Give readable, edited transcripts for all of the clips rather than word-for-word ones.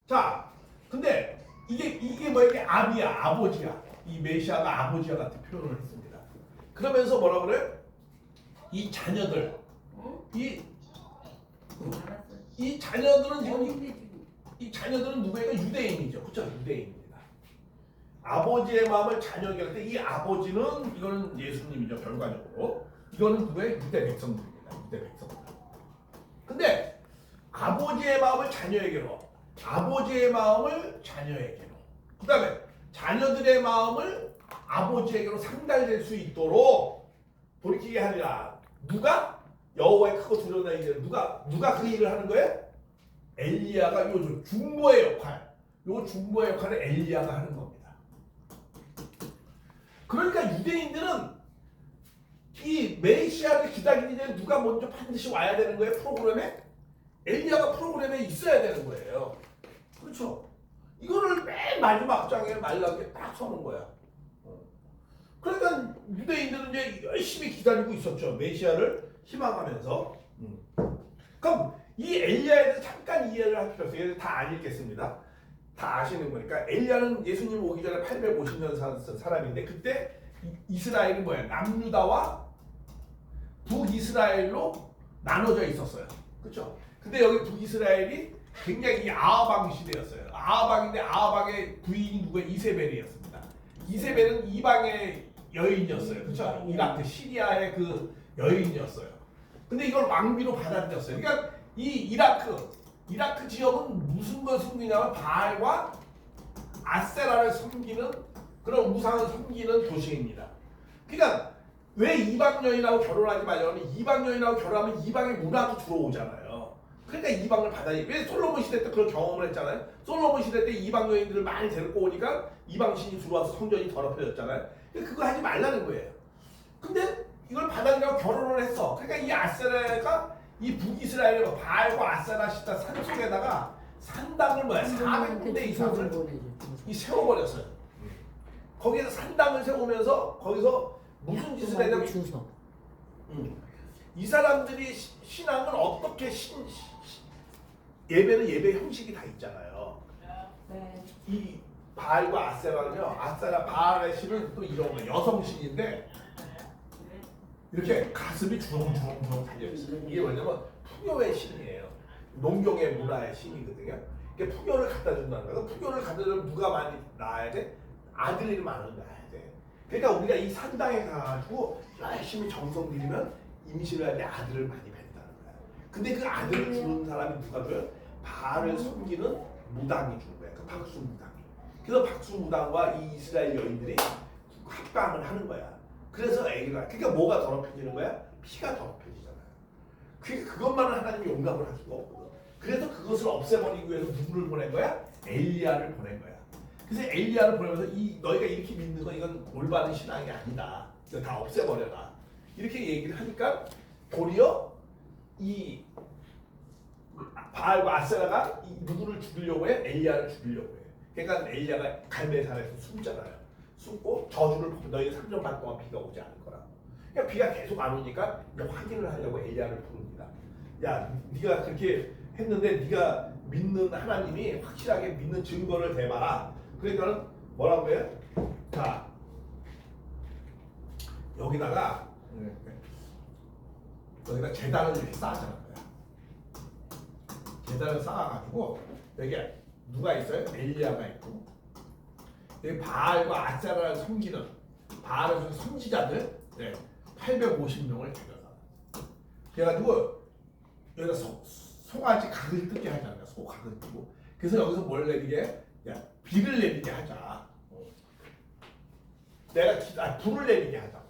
자, 근데 이게 뭐 이게 아비야, 아버지야. 이 메시아가 아버지와 같은 표현을 했습니다. 그러면서 뭐라 그래? 이 자녀들, 이 자녀들은 지금 이 자녀들은 누구예요? 유대인이죠. 그렇죠? 유대인입니다. 아버지의 마음을 자녀에게 할 때 이 아버지는 이거는 예수님이죠. 결과적으로. 이거는 누구의 유대 백성들입니다. 유대 백성들. 근데 아버지의 마음을 자녀에게로, 아버지의 마음을 자녀에게로, 그 다음에 자녀들의 마음을 아버지에게로 상달될 수 있도록 돌이키게 하리라. 누가? 여호와의 크고 두려운 자의 일을 누가 그 일을 하는 거예요? 엘리야가 요 중보의 역할, 요 중보의 역할을 엘리야가 하는 겁니다. 그러니까 유대인들은 이 메시아를 기다리기 전에 누가 먼저 반드시 와야 되는 거예요? 프로그램에? 엘리야가 프로그램에 있어야 되는 거예요. 그렇죠? 이거를 맨 마지막 장에 말라게 딱 서는 거야. 그러니까 유대인들은 이제 열심히 기다리고 있었죠. 메시아를 희망하면서. 그럼 이 엘리야에 대해서 잠깐 이해를 할 필요 있어요. 다 안 읽겠습니다. 다 아시는 거니까. 엘리야는 예수님 오기 전에 850년 산 사람인데 그때 이스라엘이 뭐예요? 남유다와 북이스라엘로 나눠져 있었어요. 그렇죠? 근데 여기 북이스라엘이 굉장히 아하방 시대였어요. 아하방인데 아하방의 부인이 누구예요? 이세벨이었습니다. 이세벨은 이방의 여인이었어요. 그렇죠? 이라크 시리아의 그 여인이었어요. 근데 이걸 왕비로 받아들였어요. 그러니까 이 이라크 지역은 무슨 걸 섬기냐면 바알과 아세라를 섬기는 그런 우상을 섬기는 도시입니다. 그러니까 왜 이방 여인하고 결혼하지 말려면 이방 여인하고 결혼하면 이방의 문화도 들어오잖아요. 그러니까 이방을 받아야 왜 솔로몬 시대 때 그런 경험을 했잖아요. 솔로몬 시대 때 이방 여인들을 많이 데리고 오니까 이방 신이 들어와서 성전이 더럽혀졌잖아요. 그거 하지 말라는 거예요. 근데 이걸 받아들이고 결혼을 했어. 그러니까 이 아세라가 이 북이스라엘의 바알과 아세라 시다 산속에다가 산당을 400군데 이상을 세워버렸어요. 거기에서 산당을 세우면서 거기서 무슨 짓을 했냐면 이 사람들이 신앙은 어떻게 예배는 예배 형식이 다 있잖아요. 네. 이 바알과 아세라는요. 아세라 바알의 신은 또 이런 거 여성 신인데 이렇게 가슴이 주렁주렁 달려있어요. 이게 뭐냐면 풍요의 신이에요. 농경의 문화의 신이거든요. 이게 풍요를 갖다 준다는 거예요. 풍요를 갖다 주면 누가 많이 낳아야 돼? 아들이 많은 낳아야 돼. 그러니까 우리가 이 산당에 가가지고 열심히 정성 들이면 임신을 할 때 아들을 많이 낳는다는 거야. 근데 그 아들을 주는 사람이 누가 줘요? 바알을 섬기는 무당이 주는 거야. 그 박수무당이. 그래서 박수무당과 이 이스라엘 여인들이 합방을 하는 거야. 그래서 애기가 그러니까 뭐가 더럽혀지는 거야? 피가 더럽혀지잖아요. 그것만은 하나님이 용납을 할 수가 없거든. 그래서 그것을 없애버리기 위해서 누구를 보낸 거야? 엘리야를 보낸 거야. 그래서 엘리야를 보내면서 너희가 이렇게 믿는 건 이건 올바른 신앙이 아니다. 이거 다 없애버려라. 이렇게 얘기를 하니까 도리어 이 바알과 아세라가 누구를 죽이려고 해? 엘리야를 죽이려고 해. 그러니까 엘리야가 갈멜산에서 숨잖아요. 숨고 저주를 너희 3년 반 동안 비가 오지 않을 거라고. 그러니까 비가 계속 안 오니까 이제 확인을 하려고 엘리야를 부릅니다. 야, 네가 그렇게 했는데 네가 믿는 하나님이 확실하게 믿는 증거를 대봐라. 그러니까는 뭐라고 해요? 자, 여기다가 제단을 이렇게 쌓아주는 거야. 제단을 쌓아가지고 여기에 누가 있어요? 엘리야가 있고. 바알과 아세라를 섬기는 바알의 선지자들 850명을 데려다. 그래가지고 여기가 송아지 각을 뜯게 하잖아요. 소 각을 뜯고. 그래서 여기서 뭘 내리게? 야, 비를 내리게 하자. 불을 내리게 하자.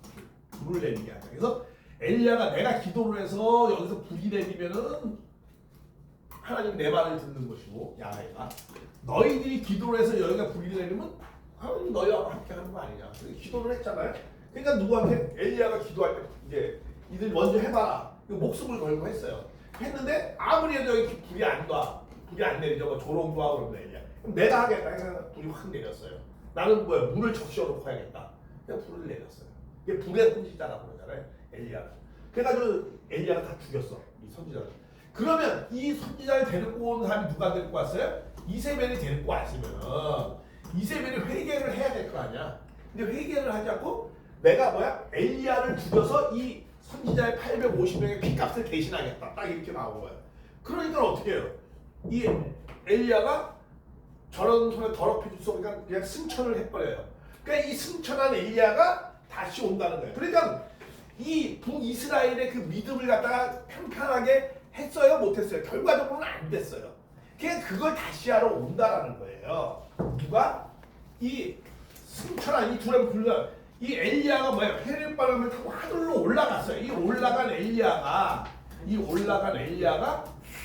불을 내리게 하자. 그래서 엘리야가 내가 기도를 해서 여기서 불이 내리면은 하나님 내 말을 듣는 것이고 야훼가 너희들이 기도를 해서 여기가 불이 내리면 하나님 너희와 함께 하는 거 아니냐. 기도를 했잖아요. 그러니까 누구한테? 엘리야가 기도할 때 이제 이들 먼저 해봐라. 목숨을 걸고 했어요. 했는데 아무리 해도 여기 불이 안 놔. 불이 안 내리죠. 뭐 조롱도 하고 그러면 엘리야. 그럼 내가 하겠다. 그래서 불이 확 내렸어요. 나는 뭐야? 물을 적셔놓고 해야겠다. 그냥 불을 내렸어요. 이게 불의 선지자라고 그러잖아요. 엘리야가. 그래가지고 엘리야가 다 죽였어. 이 선지자를. 그러면 이 선지자를 데리고 온 사람이 누가 데리고 왔어요? 이세벨이 데리고 왔으면 이세벨이 회개를 해야 될 거 아니야. 근데 회개를 하지 않고 내가 엘리야를 죽여서 이 선지자의 850명의 피값을 대신하겠다. 딱 이렇게 나온 거예요. 그러니까 어떻게 해요? 이 엘리야가 저런 손에 더럽혀질 수 없으니까 그냥 승천을 해버려요. 그러니까 이 승천한 엘리야가 다시 온다는 거예요. 그러니까 이 북이스라엘의 그 믿음을 갖다가 평평하게 했어요? 못했어요? 결과적으로는 안 됐어요. 그냥 그걸 다시 하러 온다라는 거예요. 누가? 이 승천한 이 둘의 불러 이 엘리야가 해릴바람을 타고 하늘로 올라갔어요. 이 올라간 엘리야가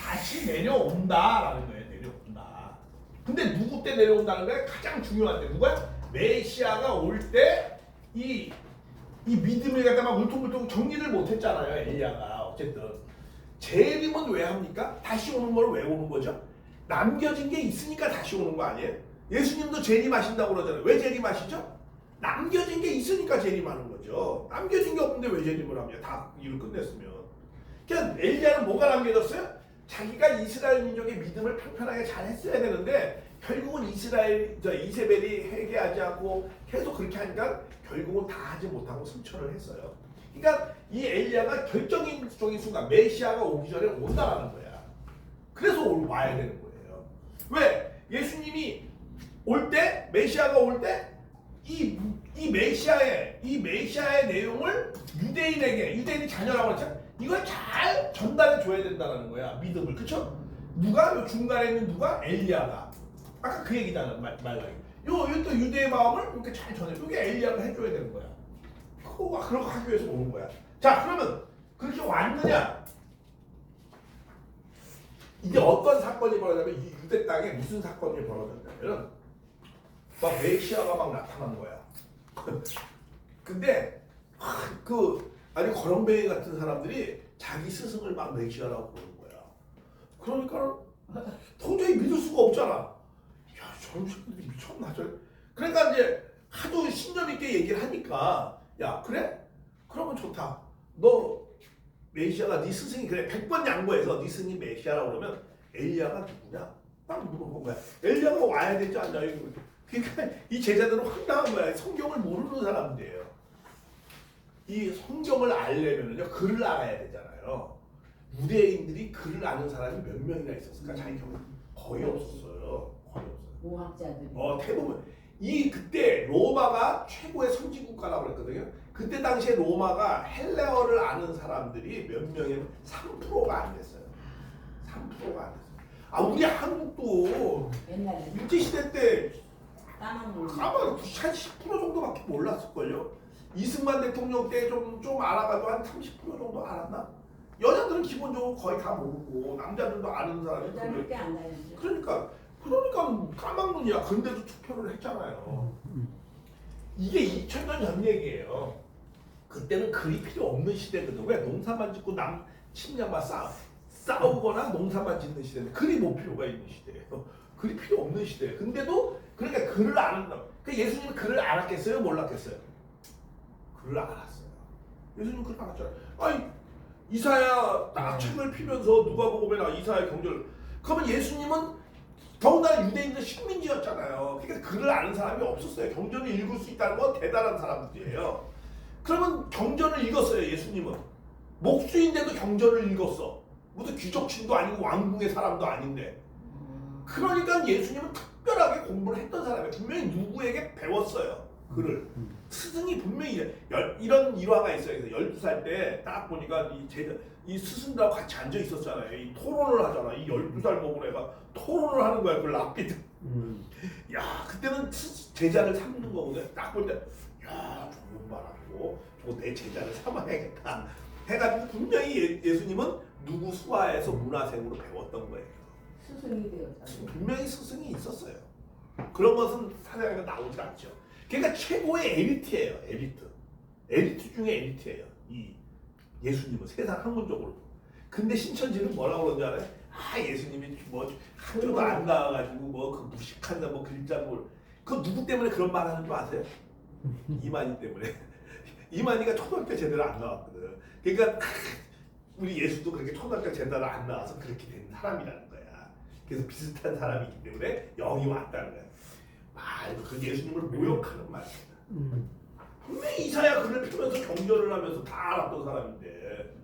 다시 내려온다라는 거예요. 내려온다. 근데 누구 때 내려온다는 거예요? 가장 중요한데 누가? 메시아가 올 때 이 믿음을 갖다 막 울퉁불퉁 정리를 못했잖아요. 엘리야가 어쨌든 재림은 왜 합니까? 다시 오는 걸 왜 오는 거죠? 남겨진 게 있으니까 다시 오는 거 아니에요? 예수님도 재림하신다고 그러잖아요. 왜 재림하시죠? 남겨진 게 있으니까 재림하는 거죠. 남겨진 게 없는데 왜 재림을 합니까? 다 일을 끝냈으면. 그냥 엘리야는 뭐가 남겨졌어요? 자기가 이스라엘 민족의 믿음을 평평하게 잘 했어야 되는데 결국은 이세벨이 회개하지 않고 계속 그렇게 하니까 결국은 다 하지 못하고 승천을 했어요. 그러니까 이 엘리야가 결정적인 순간 메시아가 오기 전에 온다라는 거야. 그래서 와야 되는 거예요. 왜? 예수님이 올 때, 메시아가 올 때 이 메시아의 내용을 유대인이 자녀라고 했죠. 이걸 잘 전달해 줘야 된다는 거야. 믿음을. 그쵸? 누가? 중간에 있는 누가? 엘리야가. 아까 그 얘기잖아. 말라기. 요 또 유대의 마음을 이렇게 잘 전해. 이게 엘리야가 해줘야 되는 거야. 그렇게 하기 위해서 오는 거야. 자, 그러면 그렇게 왔느냐? 이제 어떤 사건이 벌어졌냐면 이 유대 땅에 무슨 사건이 벌어졌냐면 막 메시아가 막 나타난 거야. 근데 아니 거렁뱅이 같은 사람들이 자기 스승을 막 메시아라고 부르는 거야. 그러니까 도저히 믿을 수가 없잖아. 야, 저런 새끼들이 미쳤나? 그러니까 이제 하도 신념 있게 얘기를 하니까 야, 그래? 그러면 좋다. 너 메시아가 네 스승이 그래 100번 양보해서 네 스승이 메시아라고 그러면 엘리야가 누구냐? 딱 물어본 거야. 엘리야가 와야 되지 않냐? 그러니까 이 제자들은 황당한 거야. 성경을 모르는 사람들이에요. 이 성경을 알려면요 글을 알아야 되잖아요. 유대인들이 글을 아는 사람이 몇 명이나 있었을까? 자기 경우 거의 없었어요. 거의 없어요. 오학자들이. 대부분 그때 로마가 최고의 선진 국가라고 그랬거든요. 그때 당시에 로마가 헬레어를 아는 사람들이 몇 명이면 3%가 안 됐어요. 3%가 안 됐어요. 우리 한국도 옛날에 일제시대 때 까만 아마 한 10% 정도밖에 몰랐을걸요. 이승만 대통령 때 좀 알아가도 한 30% 정도 알았나? 여자들은 기본적으로 거의 다 모르고 남자들도 아는 사람이 여자는 꽤안 다녔죠. 그러니까 까막눈이야. 근데도 투표를 했잖아요. 이게 2000년 전 얘기예요. 그때는 글이 필요 없는 시대거든. 왜? 농사만 짓고 남 침략만 싸우거나 농사만 짓는 시대인데 글이 뭐 필요가 있는 시대예요. 글이 필요 없는 시대예요. 근데도 그러니까 글을 아는다. 그러니까 예수님은 글을 알았겠어요? 몰랐겠어요? 글을 알았어요. 예수님은 글을 알았잖아요. 아니 이사야 딱 책을 피면서 누가복음에나 이사야 경절. 그러면 예수님은 더군다나 유대인들 식민지였잖아요. 그러니까 글을 아는 사람이 없었어요. 경전을 읽을 수 있다는 건 대단한 사람들이에요. 그러면 경전을 읽었어요. 예수님은 목수인데도 경전을 읽었어. 무슨 귀족층도 아니고 왕궁의 사람도 아닌데. 그러니까 예수님은 특별하게 공부를 했던 사람이에요. 분명히 누구에게 배웠어요. 글을. 스승이 분명히 이런 일화가 있어요. 12살 때 딱 보니까 이 스승들하고 같이 앉아 있었잖아요. 이 토론을 하잖아. 이 12살 먹은 애가 토론을 하는 거야. 그 랍비들. 야, 그때는 제자를 삼는 거거든. 딱 볼 때, 야, 저런 말하고 저거 내 제자를 삼아야겠다. 해가지고 분명히 예수님은 누구 수하에서 문화생으로 배웠던 거예요. 스승이 되었다. 분명히 스승이 있었어요. 그런 것은 사상에서 나오지 않죠. 그러니까 최고의 에리트예요. 에리트 중에 에리트예요. 이 예수님은 세상 학문적으로. 근데 신천지는 뭐라고 그러는지 알아요? 예수님이 뭐 학교도 안 나와가지고 뭐 그 무식한다 뭐 글자 뭘. 그 누구 때문에 그런 말 하는 줄 아세요? 이만희 때문에. 이만희가 초등학교 제대로 안 나왔거든. 그러니까 우리 예수도 그렇게 초등학교 제대로 안 나와서 그렇게 된 사람이라는 거야. 그래서 비슷한 사람이기 때문에 여기 왔다는 거야. 말도 그 예수님을 모욕하는 말이야. 분명히 이사야 글을 펴면서 경전을 하면서 다 알았던 사람인데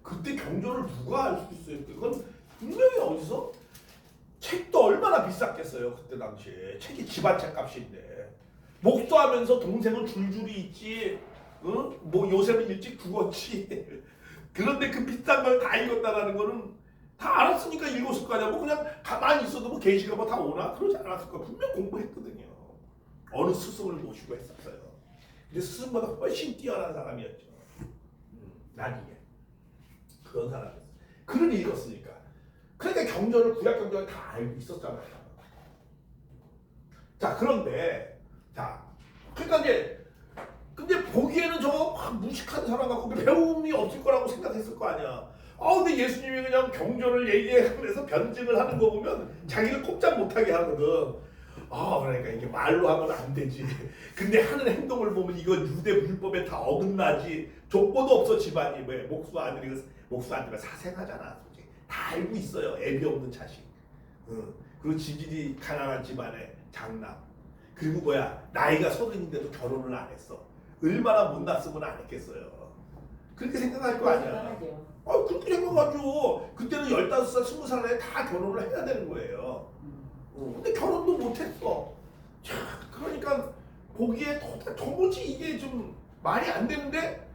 그때 경전을 누가 알 수 있어요? 그건 분명히 어디서? 책도 얼마나 비쌌겠어요 그때 당시에. 책이 집안책 값인데 목수하면서 동생은 줄줄이 있지. 응? 뭐 요새는 일찍 죽었지. 그런데 그 비싼 걸 다 읽었다라는 거는 다 알았으니까 읽었을 거 아니야. 뭐 그냥 가만히 있어도 뭐 계시가 뭐 다 오나? 그러지 않았을 거야. 분명 공부했거든요. 어느 스승을 모시고 했었어요. 근데 스승보다 훨씬 뛰어난 사람이었죠. 나중에 그런 사람이었어. 글을 읽었으니까. 그러니까 경전을 구약 경전을 다 알고 있었잖아요. 자 그런데 자 그러니까 이제 근데 보기에는 저 무식한 사람 같고 배움이 없을 거라고 생각했을 거 아니야. 근데 예수님이 그냥 경전을 얘기하면서 변증을 하는 거 보면 자기를 꼼짝 못하게 하거든. 그러니까 이게 말로 하면 안 되지. 근데 하는 행동을 보면 이건 유대 율법에 다 어긋나지. 족보도 없어 집안이. 왜 목수 아들이 사생하잖아. 솔직히. 다 알고 있어요. 애비 없는 자식. 그리고 지질이 가난한 집안의 장남. 그리고 나이가 30인데도 결혼을 안 했어. 얼마나 못났으면 안 했겠어요. 그렇게 생각할 거 아니야. 그렇게 생각하죠. 그때는 15살, 20살에 다 결혼을 해야 되는 거예요. 근데 결혼도 못했어. 자, 그러니까 보기에 도무지 이게 좀 말이 안 되는데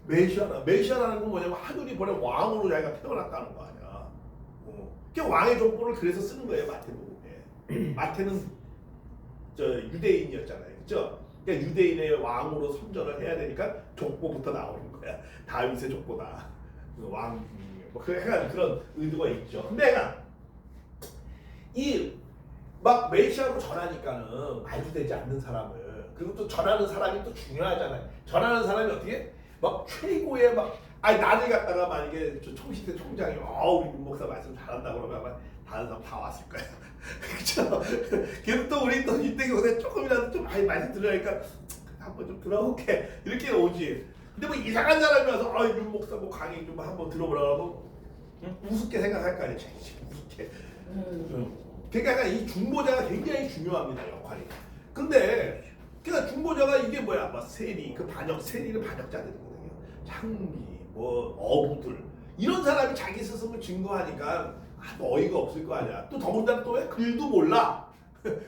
메시아라는 건 뭐냐면 하늘이 보낸 왕으로 자기가 태어났다는 거 아니야. 그 왕의 족보를 그래서 쓰는 거예요 마태복음에. 마태는 유대인이었잖아요, 그렇죠? 그러니까 유대인의 왕으로 선전을 해야 되니까 족보부터 나오는 거야. 다윗의 족보다 왕, 뭐 그런 의도가 있죠. 근데 이 막 메시아로 전하니까는 말도 되지 않는 사람을, 그리고 또 전하는 사람이 또 중요하잖아요. 전하는 사람이 어떻게 막 최고의 나를 갖다가 만약에 총시대 총장이 우리 윤 목사 말씀 잘한다 그러면 아마 다른 사람 다 왔을 거야. 그렇죠? 그래도 또 우리 또 이때 요새 조금이라도 좀 말씀 들으니까 한번 좀 들어볼게 이렇게 오지. 근데 뭐 이상한 사람이 와서 윤 목사 뭐 강의 좀 한번 들어보라고 우습게 생각할 거 아니야. 우습게. 그러니까 이 중보자가 굉장히 중요합니다, 역할이. 근데 그러니까 중보자가 이게 세리, 세리는 반역자들이거든요. 창기, 어부들 이런 사람이 자기 스승을 증거하니까 어이가 없을 거 아니야. 또 더군다나 또 글도 몰라.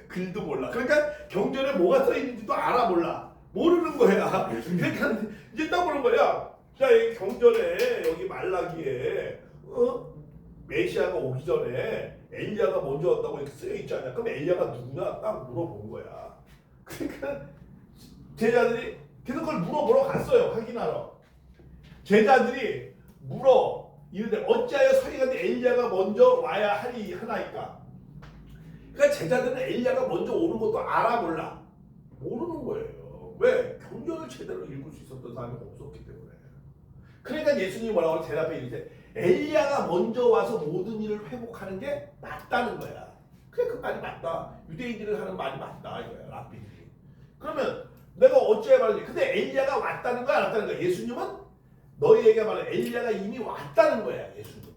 글도 몰라. 그러니까 경전에 뭐가 써 있는지도 몰라. 모르는 거야. 그러니까 이제 딱 그런 거야. 자, 이 경전에 여기 말라기에 메시아가 오기 전에 엘리야가 먼저 왔다고 이렇게 쓰여 있잖아요. 그럼 엘리야가 누구냐 딱 물어본 거야. 그러니까 제자들이 계속 그걸 물어보러 갔어요. 확인하러. 제자들이 이런데 어찌하여 서기관이 엘리야가 먼저 와야 하나이까. 그러니까 제자들은 엘리야가 먼저 오는 것도 몰라. 모르는 거예요. 왜? 경전을 제대로 읽을 수 있었던 사람이 없었기 때문에. 그러니까 예수님이 뭐라고 대답해 이르되 엘리야가 먼저 와서 모든 일을 회복하는 게 맞다는 거야. 그래, 그 말이 맞다. 유대인들이 하는 말이 맞다 이거야, 랍비들이. 그러면 내가 어찌해 말하지? 근데 엘리야가 왔다는 거야, 안 왔다는 거야? 예수님은 너희에게 말해 엘리야가 이미 왔다는 거야, 예수님은.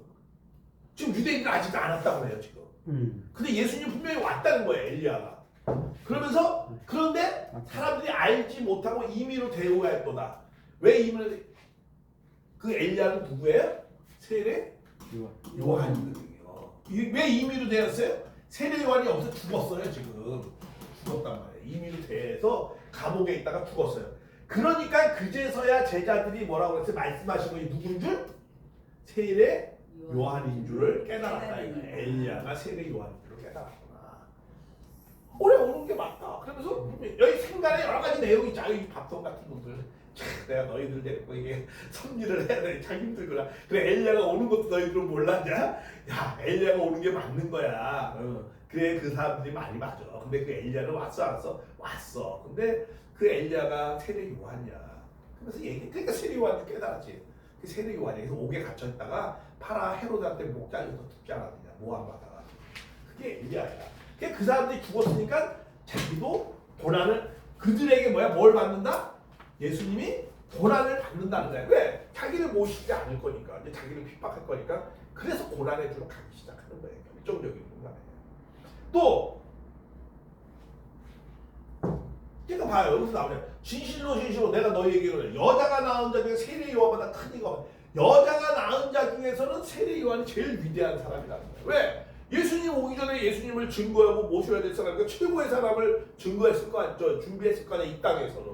지금 유대인들 아직도 안 왔다고 해요, 지금. 근데 예수님 분명히 왔다는 거야, 엘리야가. 그러면서 그런데 사람들이 알지 못하고 임의로 대우하였도다. 왜 임의로? 그 엘리야는 누구예요? 세례 요한이거든요. 왜 임의로 되었어요? 세례 요한이 여기서 죽었어요, 지금. 죽었단 말이에요. 임의로 돼서 감옥에 있다가 죽었어요. 그러니까 그제서야 제자들이 뭐라고 그랬어요? 말씀하신 거 누군 줄? 세례 요한인 줄을 깨달았다. 엘리야가 세례 요한인 줄을 깨달았구나. 오래 오는 게 맞다. 그러면서 여기 생간에 여러 가지 내용이 있잖아요. 이 밥통 같은 놈들. 내가 너희들 데리고 이게 섭리를 해야 돼. 참 힘들구나. 그래, 엘리야가 오는 것도 너희들은 몰랐냐? 야, 엘리야가 오는 게 맞는 거야. 그래, 그 사람들이 말이 맞아. 근데 그 엘리야는 왔어, 알았어? 왔어. 근데 그 엘리야가 세례 요한이야. 그러면서 그러니까 세례 요한을 깨달았지. 그 세례 요한이 그래서 옥에 갇혀있다가 파라 헤로드한테 목 잘려서 죽지 않았느냐. 모함받다가. 그게 엘리야야. 그 사람들이 죽었으니까 자기도 고난을 그들에게 뭘 받는다? 예수님이 고난을 받는다는 거야. 왜? 자기를 모시지 않을 거니까. 이제 자기를 핍박할 거니까. 그래서 고난의 주로 가기 시작하는 거예요. 결정적인 순간에. 또 제가 봐요. 여기서 나오냐. 진실로 내가 너희에게는 여자가 낳은 자 중에 세례 요한보다 큰 이가 없다. 여자가 낳은 자 중에서는 세례 요한이 제일 위대한 사람이라는 거예요. 왜? 예수님 오기 전에 예수님을 증거하고 모셔야 될 사람이니까 최고의 사람을 증거했을 거 아니죠. 준비했을 거 아니야. 이 땅에서는.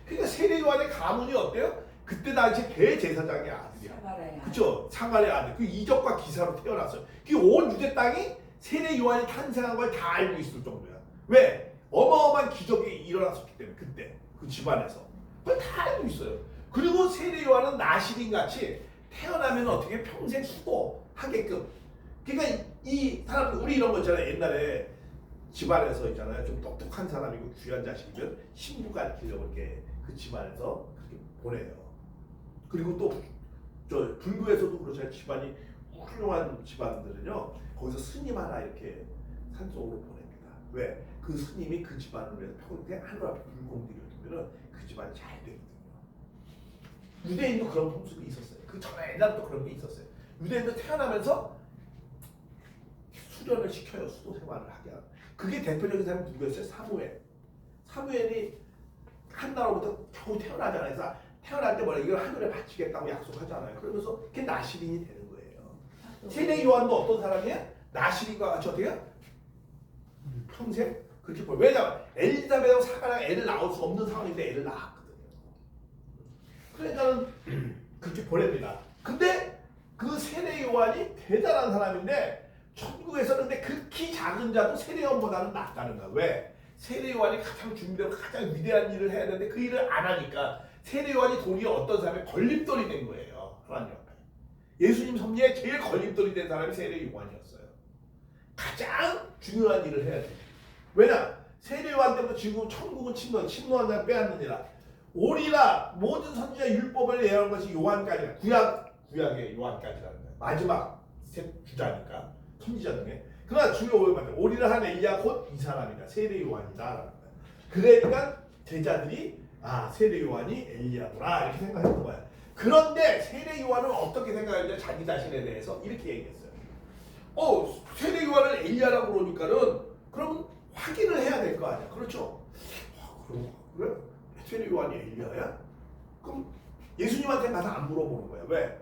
그러니까 세례 요한의 가문이 어때요? 그때 당시 대제사장의 아들이야. 사가랴의 그쵸? 상관의 아들. 그 이적과 기사로 태어났어요. 그 온 유대 땅이 세례 요한이 탄생한 걸 다 알고 있을 정도야. 왜? 어마어마한 기적이 일어났었기 때문에 그때 그 집안에서 그걸 다 알고 있어요. 그리고 세례 요한은 나시린 같이 태어나면 어떻게 평생 수고하게끔. 그러니까 이 사람 우리 이런 거 있잖아요. 옛날에 집안에서 있잖아요. 좀 똑똑한 사람이고 귀한 자식이면 신부 가르치려고 이렇게 그 집안에서 그렇게 보내요. 그리고 또 저 불교에서도 그렇잖아요. 집안이 훌륭한 집안들은요. 거기서 스님 하나 이렇게 산속으로 보냅니다. 왜? 그 스님이 그 집안을 위해서 평생 하늘 앞에 불공들여 두면은 그 집안이 잘 되거든요. 유대인도 그런 풍습이 있었어요. 그 전에 옛날부터 그런 게 있었어요. 유대인도 태어나면서 수련을 시켜요. 수도 생활을 하게 하고. 그게 대표적인 사람이 누구였어요? 사무엘. 사무엘이 한 나라부터 겨우 태어나잖아요. 그래서 태어날 때 뭐라 이걸 하늘에 바치겠다고 약속하잖아요. 그러면서 그게 나시린이 되는 거예요. 세례 요한도 어떤 사람이야? 나시린과 같이 어떻게 해요? 평생 그렇게 보여. 왜냐면 엘리자베하고 사가랴가 애를 낳을 수 없는 상황인데 애를 낳았거든요. 그러니까는 그렇게 보냅니다. 근데 그 세례 요한이 대단한 사람인데 천국에서는 근데 극히 작은 자도 세례 요한보다는 낫다는 거야. 왜? 세례 요한이 가장 준비되고 가장 위대한 일을 해야 되는데 그 일을 안 하니까 세례 요한이 도리어 어떤 사람의 걸림돌이 된 거예요. 하나님 앞에. 예수님 섭리에 제일 걸림돌이 된 사람이 세례 요한이었어요. 가장 중요한 일을 해야 돼. 왜냐? 세례 요한 때부터 지금 천국은 침노한 자 빼앗느니라. 오리라 모든 선지자 율법을 예언한 것이 요한까지라. 구약의 요한까지라는 거예요. 마지막 주자니까 선지자 중에. 그러나 주요 오해받는 오리라 한 엘리야 곧 이 사람이다. 세례 요한이다라는 거예요. 그러니까 제자들이 세례 요한이 엘리야구나 이렇게 생각했던 거야. 그런데 세례 요한은 어떻게 생각했냐? 자기 자신에 대해서 이렇게 얘기했어요. 세례 요한을 엘리야라고 그러니까는 그러면 확인을 해야 될 거 아니야. 그렇죠? 그래? 세례 요한이 엘리야야? 그럼 예수님한테 가서 안 물어보는 거야. 왜?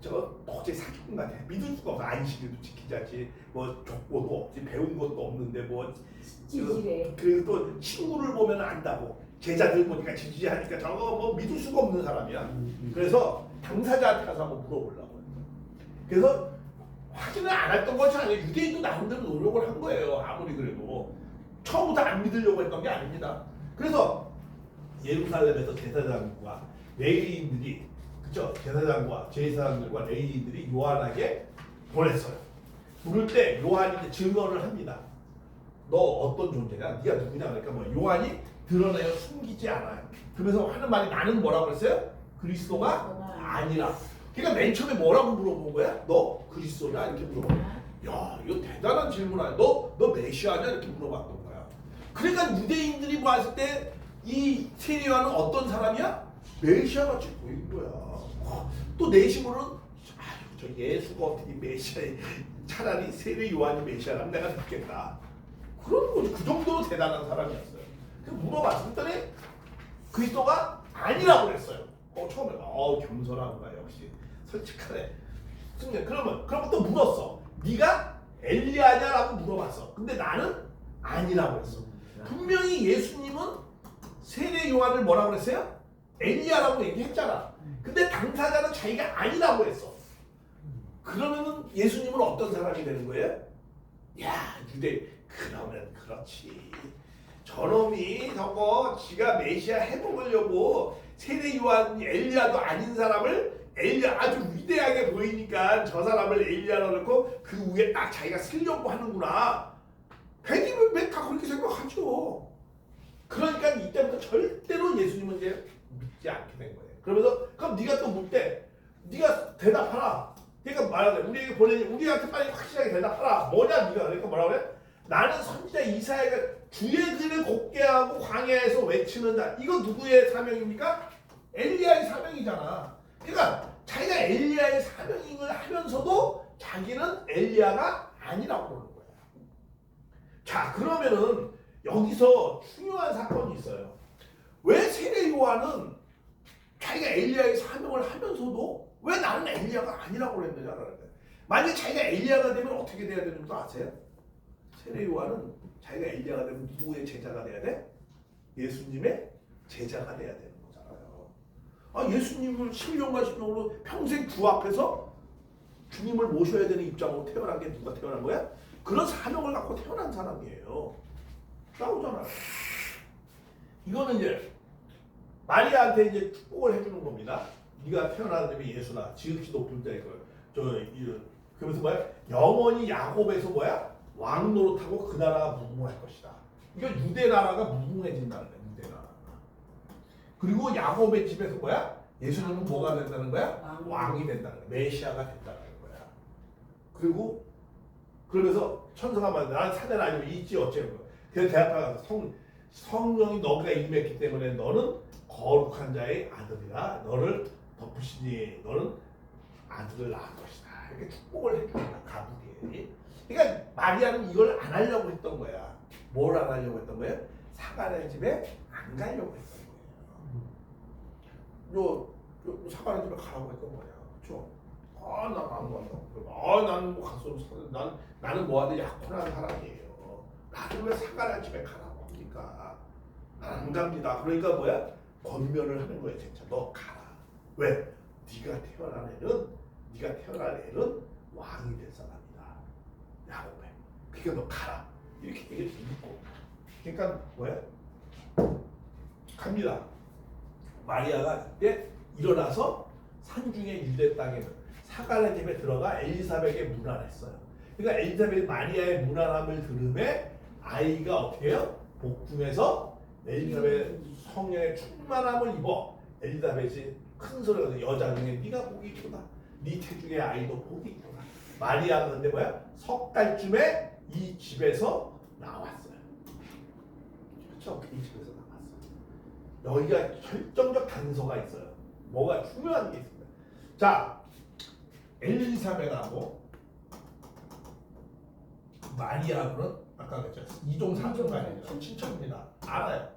저거 도저히 사기꾼 같아. 믿을 수가 없어. 안식일도 지키지 않지. 뭐 족보도 없지. 배운 것도 없는데 뭐 지지래. 그리고 또 친구를 보면 안다고. 제자들 보니까 지지하니까 저거 뭐 믿을 수가 없는 사람이야. 그래서 당사자한테 가서 한번 물어보려고. 그래서 확인을 안 했던 것이 아니에요. 유대인도 나름대로 노력을 한 거예요. 아무리 그래도 처음부터 안 믿으려고 했던 게 아닙니다. 그래서 예루살렘에서 제사장과 레위인들이 그죠? 제사장들과 레위인들이 요한에게 보냈어요. 부를 때 요한이 이제 증언을 합니다. 너 어떤 존재냐? 네가 누구냐? 그러니까 뭐 요한이 드러내어 숨기지 않아요. 그러면서 하는 말이 나는 뭐라고 했어요? 그리스도가 아니라. 그러니까 맨 처음에 뭐라고 물어본 거야? 너 그리스도냐? 이렇게 물어봐. 야, 이거 대단한 질문 아니야? 너 메시아냐? 이렇게 물어봤던 거야. 그러니까 유대인들이 봤을 때 이 세례 요한은 어떤 사람이야? 메시아 같이 보이는 거야. 또 내심으로는 저 예수가 어떻게 메시아? 차라리 세례 요한이 메시아라면 내가 믿겠다. 그런 거지. 그 정도로 대단한 사람이었어요. 그래서 물어봤더니 그리스도가 아니라고 그랬어요. 처음에 겸손한 거야. 역시 솔직하네. 그러면 또 물었어. 네가 엘리야냐라고 물어봤어. 근데 나는 아니라고 했어. 분명히 예수님은 세례 요한을 뭐라고 그랬어요? 엘리야라고 얘기했잖아. 근데 당사자는 자기가 아니라고 했어. 그러면은 예수님은 어떤 사람이 되는 거예요? 야, 유대 그러면 그렇지. 저놈이 저거 지가 메시아 해먹으려고 세례 요한 엘리야도 아닌 사람을 엘리야 아주 위대하게 보이니까 저 사람을 엘리야로 넣고 그 위에 딱 자기가 쓰려고 하는구나. 백이면 다 그렇게 생각하죠. 그러니까 이때부터 절대로 예수님은 이제 믿지 않게 된 거예요. 그러면서 그럼 네가 또 물 때 네가 대답하라. 그러니까 말하래. 우리에게 보내니 우리한테 빨리 확실하게 대답하라. 뭐냐 네가. 그러니까 뭐라고 그래? 나는 선지자 이사야가 주의 길을 곱게 하고 광야에서 외치는 자. 이거 누구의 사명입니까? 엘리야의 사명이잖아. 그러니까 자기가 엘리야의 사명을 하면서도 자기는 엘리야가 아니라고 그러는 거야. 자, 그러면은 여기서 중요한 사건이 있어요. 왜 세례 요한은 자기가 엘리야의 사명을 하면서도 왜 나는 엘리야가 아니라고 그랬느냐라는 거예요. 만약에 자기가 엘리야가 되면 어떻게 돼야 되는 거 아세요? 세례 요한은 자기가 엘리야가 되면 누구의 제자가 돼야 돼? 예수님의 제자가 돼야 되는 거잖아요. 아, 예수님을 11년간 10년으로 평생 주 앞에서 주님을 모셔야 되는 입장으로 태어난 게 누가 태어난 거야? 그런 사명을 갖고 태어난 사람이에요. 나오잖아요. 이거는 이제 마리아한테 이제 축복을 해주는 겁니다. 네가 태어나는 예수나 지극히 높은 때 그러면서 뭐야? 영원히 야곱에서 뭐야? 왕 노릇하고 그 나라가 무궁할 것이다. 이거 유대 나라가 무궁해진다는 거야. 유대 나라. 그리고 야곱의 집에서 뭐야? 예수님은 뭐가 된다는 거야? 왕이 된다는 거야. 메시아가 된다는 거야. 그리고 그러면서 천사가 말해, 나는 사내 아니고 있지 어째는 거야. 그래서 대답하고 가서 성령이 너가 임했기 때문에 너는 거룩한 자의 아들이라 너를 덮으시니 너는 아들을 낳을 것이다. 이렇게 축복을 해줍니다. 가부기. 그러니까 마리아는 이걸 안 하려고 했던 거야. 뭘 안 하려고 했던 거예요? 사가랴 집에 안 가려고 했던 거예요. 사가랴 집에 가라고 했던 거야. 그렇죠? 아, 난 안 간다고. 아, 나는 뭐 가서 나는 뭐하든 약혼한 사람이에요. 나를 왜 사가랴 집에 가라고 합니까? 안 갑니다. 그러니까 뭐야? 권면을 하는 거예요. 진짜 너 가라. 왜? 네가 태어날 애는 왕이 될 사람이다. 야곱에. 그러니까 너 가라. 이렇게 얘기를 듣고. 그러니까 뭐야? 갑니다. 마리아가 그때 일어나서 산중의 유대 땅에는 사가랴 집에 들어가 엘리사벳에게 문안했어요. 그러니까 엘리사벳 마리아의 문안함을 들음에 아이가 어떻게 해요? 복중에서 엘리사벳 성령의 충만함을 입어 엘리사벳이 큰 소리가 나서 여자 중에 네가 복이 있구나. 네 태중의 아이도 복이 있구나. 마리아가 근데 뭐야? 석 달쯤에 이 집에서 나왔어요. 그렇죠? 이 집에서 나왔어요. 여기가 결정적 단서가 있어요. 뭐가 중요한 게 있습니다. 자, 엘리사벳하고 마리아는 아까 그랬죠. 이종 사촌가 아니죠. 친척입니다. 알아요.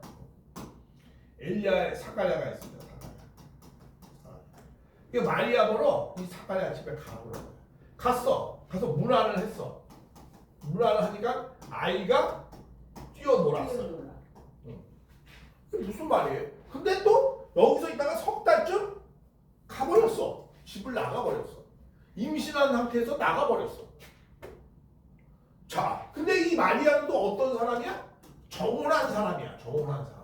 엘리야의 사가랴가 있습니다. 그러니까 마리아보러 이 사가랴 집에 가보라고 갔어. 가서 문안을 했어. 문안을 하니까 아이가 뛰어놀았어. 무슨 말이에요? 근데 또 여기서 있다가 석 달쯤 가버렸어. 집을 나가버렸어. 임신한 상태에서 나가버렸어. 자, 근데 이 마리아는 또 어떤 사람이야? 정혼한 사람이야. 정혼한 사람.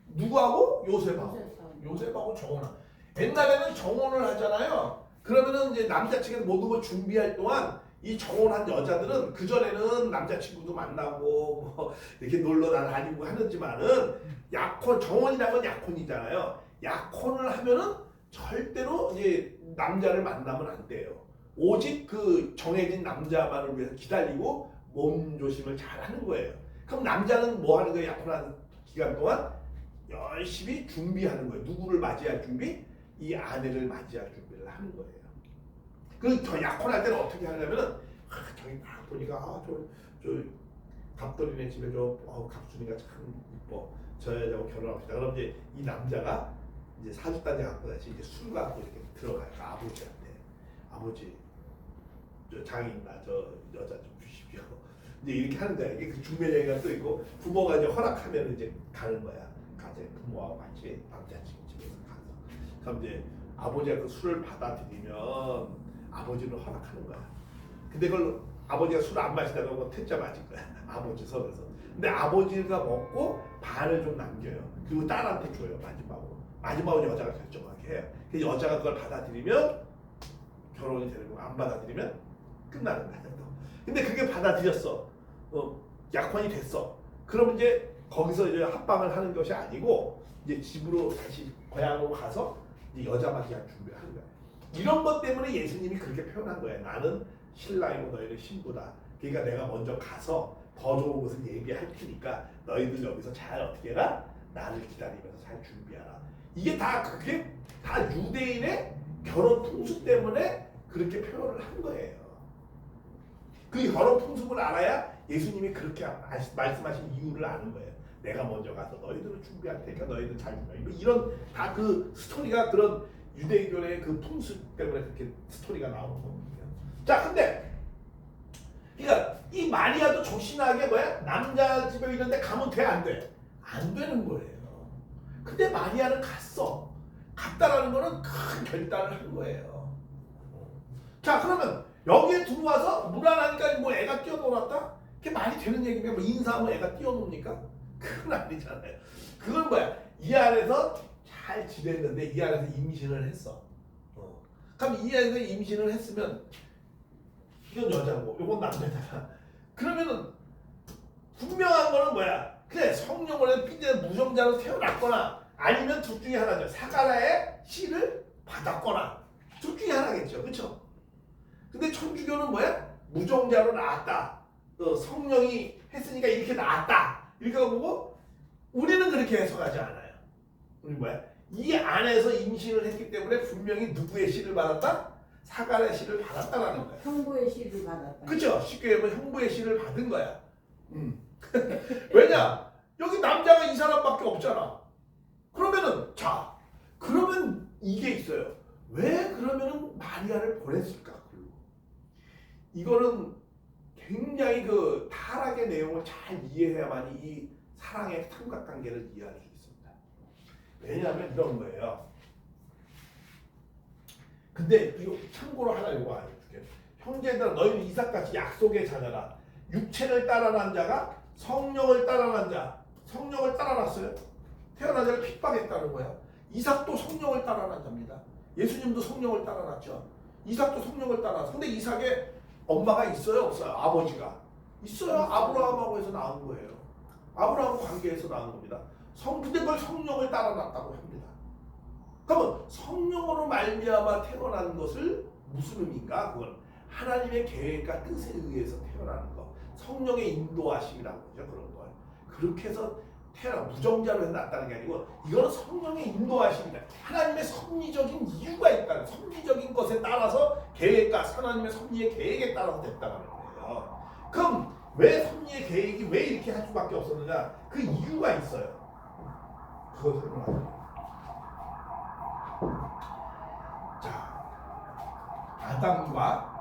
누구하고? 요셉하고 정혼한. 옛날에는 정혼을 하잖아요. 그러면은 이제 남자친구 모든 걸 준비할 동안 이 정혼한 여자들은 그 전에는 남자친구도 만나고 뭐 이렇게 놀러 다니고 하는지만은 정혼이라는 건 약혼이잖아요. 약혼을 하면은 절대로 이제 남자를 만나면 안 돼요. 오직 그 정해진 남자만을 위해서 기다리고 몸조심을 잘 하는 거예요. 그럼 남자는 뭐 하는 거예요? 약혼하는 기간 동안 열심히 준비하는 거예요. 누구를 맞이할 준비? 이 아내를 맞이할 준비를 하는 거예요. 저 약혼할 때는 어떻게 하냐면은 저기 딱 보니까 저 갑돌이네 집에 갑순이가 참 이뻐. 저 여자하고 결혼합시다. 그럼 이제 이 남자가 이제 사주단지 갖고 다시 이제 술 갖고 이렇게 들어가요. 아버지한테. 아버지, 저 장인나 저 여자 좀 주십시오. 이제 이렇게 하는 거야. 이게 그 중매쟁이가 또 있고 부모가 이제 허락하면 이제 가는 거야. 가재 부모하고 같이 남자친구 집에서 가서. 그럼 이제 아버지가 그 술을 받아들이면 아버지는 허락하는 거야. 근데 그걸 아버지가 술 안 마시다가 뭐 퇴짜 맞을 거야. 아버지 선에서. 근데 아버지가 먹고 반을 좀 남겨요. 그리고 딸한테 줘요. 마지막으로 여자가 결정하게 해요. 그 여자가 그걸 받아들이면 결혼이 되는 거야. 안 받아들이면 끝나는 거야. 근데 그게 받아들였어. 약혼이 됐어. 그럼 이제 거기서 이제 합방을 하는 것이 아니고 이제 집으로 다시 고향으로 가서 이제 여자 맞이할 준비를 하는 거야. 이런 것 때문에 예수님이 그렇게 표현한 거야. 나는 신랑이고 너희는 신부다. 그러니까 내가 먼저 가서 더 좋은 것을 얘기할 테니까 너희들 여기서 잘 어떻게 해라? 나를 기다리면서 잘 준비하라. 이게 다 그게 다 유대인의 결혼 풍습 때문에 그렇게 표현을 한 거예요. 그 결혼 풍습을 알아야 예수님이 그렇게 말씀하신 이유를 아는 거예요. 내가 먼저 가서 너희들을 준비할 테니까 너희들 잘 준비해. 이런 다 그 스토리가 그런 유대인의 그 풍습 때문에 그렇게 스토리가 나오는 겁니다. 자, 근데 그러니까 이 마리아도 조신하게 뭐야? 남자 집에 있는데 가면 돼, 안 돼? 안 되는 거예요. 근데 마리아는 갔어. 갔다라는 거는 큰 결단을 한 거예요. 자, 그러면 여기에 들어와서 무난하니까 뭐 애가 뛰어놀았다? 그게 말이 되는 얘기인가? 뭐 인사하면 애가 뛰어놉니까? 그건 아니잖아요. 그건 뭐야? 이 안에서 잘 지냈는데 이 안에서 임신을 했어. 그럼 이 안에서 임신을 했으면 이건 여자고 이건 남자잖아. 그러면은 분명한 거는 뭐야? 그래, 성령으로 삐져 무정자로 태어났거나 아니면 둘 중에 하나죠. 사가랴의 씨를 받았거나 둘 중에 하나겠죠. 그렇죠? 근데 천주교는 뭐야? 무정자로 나왔다. 성령이 했으니까 이렇게 나왔다. 이렇게 보고 우리는 그렇게 해석하지 않아요. 우리 뭐야? 이 안에서 임신을 했기 때문에 분명히 누구의 씨를 받았다? 사가랴의 씨를 받았다라는 거야. 형부의 씨를 받았다. 그렇죠? 쉽게 얘기하면 형부의 씨를 받은 거야. 왜냐? 여기 남자가 이 사람밖에 없잖아. 그러면은 자, 그러면 이게 있어요. 왜 그러면은 마리아를 보냈을까? 이거는 굉장히 그 타락의 내용을 잘 이해해야만 이 사랑의 삼각관계를 이해할 수 있습니다. 왜냐하면 이런 거예요. 근데 이거 참고로 하나 이거 알려줄게요. 형제들아, 너희는 이삭같이 약속의 자녀라. 육체를 따라난 자가 성령을 따라난 자. 성령을 따라났어요. 태어난 자를 핍박했다는 거야. 이삭도 성령을 따라난 자입니다. 예수님도 성령을 따라났죠. 이삭도 성령을 따라났어. 근데 이삭의 엄마가 있어요, 없어요? 아버지가 있어요. 아브라함하고 해서 나온 거예요. 아브라함 관계에서 나온 겁니다. 근데 그걸 성령을 따라났다고 합니다. 그러면 성령으로 말미암아 태어난 것을 무슨 의미인가? 그건 하나님의 계획과 뜻에 의해서 태어나는 거. 성령의 인도하심이라고 하죠. 그런 걸. 그렇게 해서 무정자로 해서 났다는 게 아니고 이거는 성령의 인도하심이다. 하나님의 섭리적인 이유가 있다는, 섭리적인 것에 따라서 계획과 하나님의 섭리의 계획에 따라서 됐다는 거예요. 그럼 왜 섭리의 계획이 왜 이렇게 할 수밖에 없었느냐? 그 이유가 있어요. 그걸 설명하죠. 자, 아담과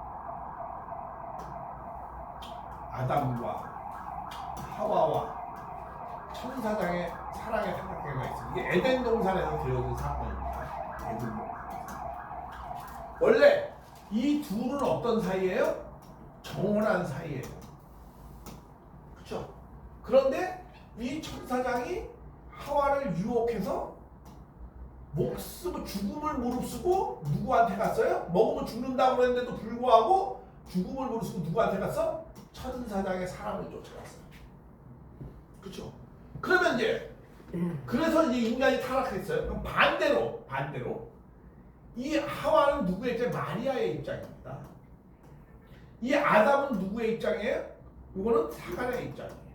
하와와 천사장의 사랑의 삼각관계가 있어요. 이게 에덴 동산에서 되어진 사건입니다. 에덴 동산. 원래 이 둘은 어떤 사이예요? 정혼한 사이예요. 그렇죠? 그런데 이 천사장이 하와를 유혹해서 죽음을 무릅쓰고 누구한테 갔어요? 먹으면 죽는다고 그랬는데도 불구하고 죽음을 무릅쓰고 누구한테 갔어? 천사장의 사랑을 쫓아갔어요. 그렇죠? 그러면 이제 그래서 이제 인간이 타락했어요. 그럼 반대로 이 하와는 누구의 입장? 마리아의 입장입니다. 이 아담은 누구의 입장이에요? 이거는 사가랴의 입장이에요.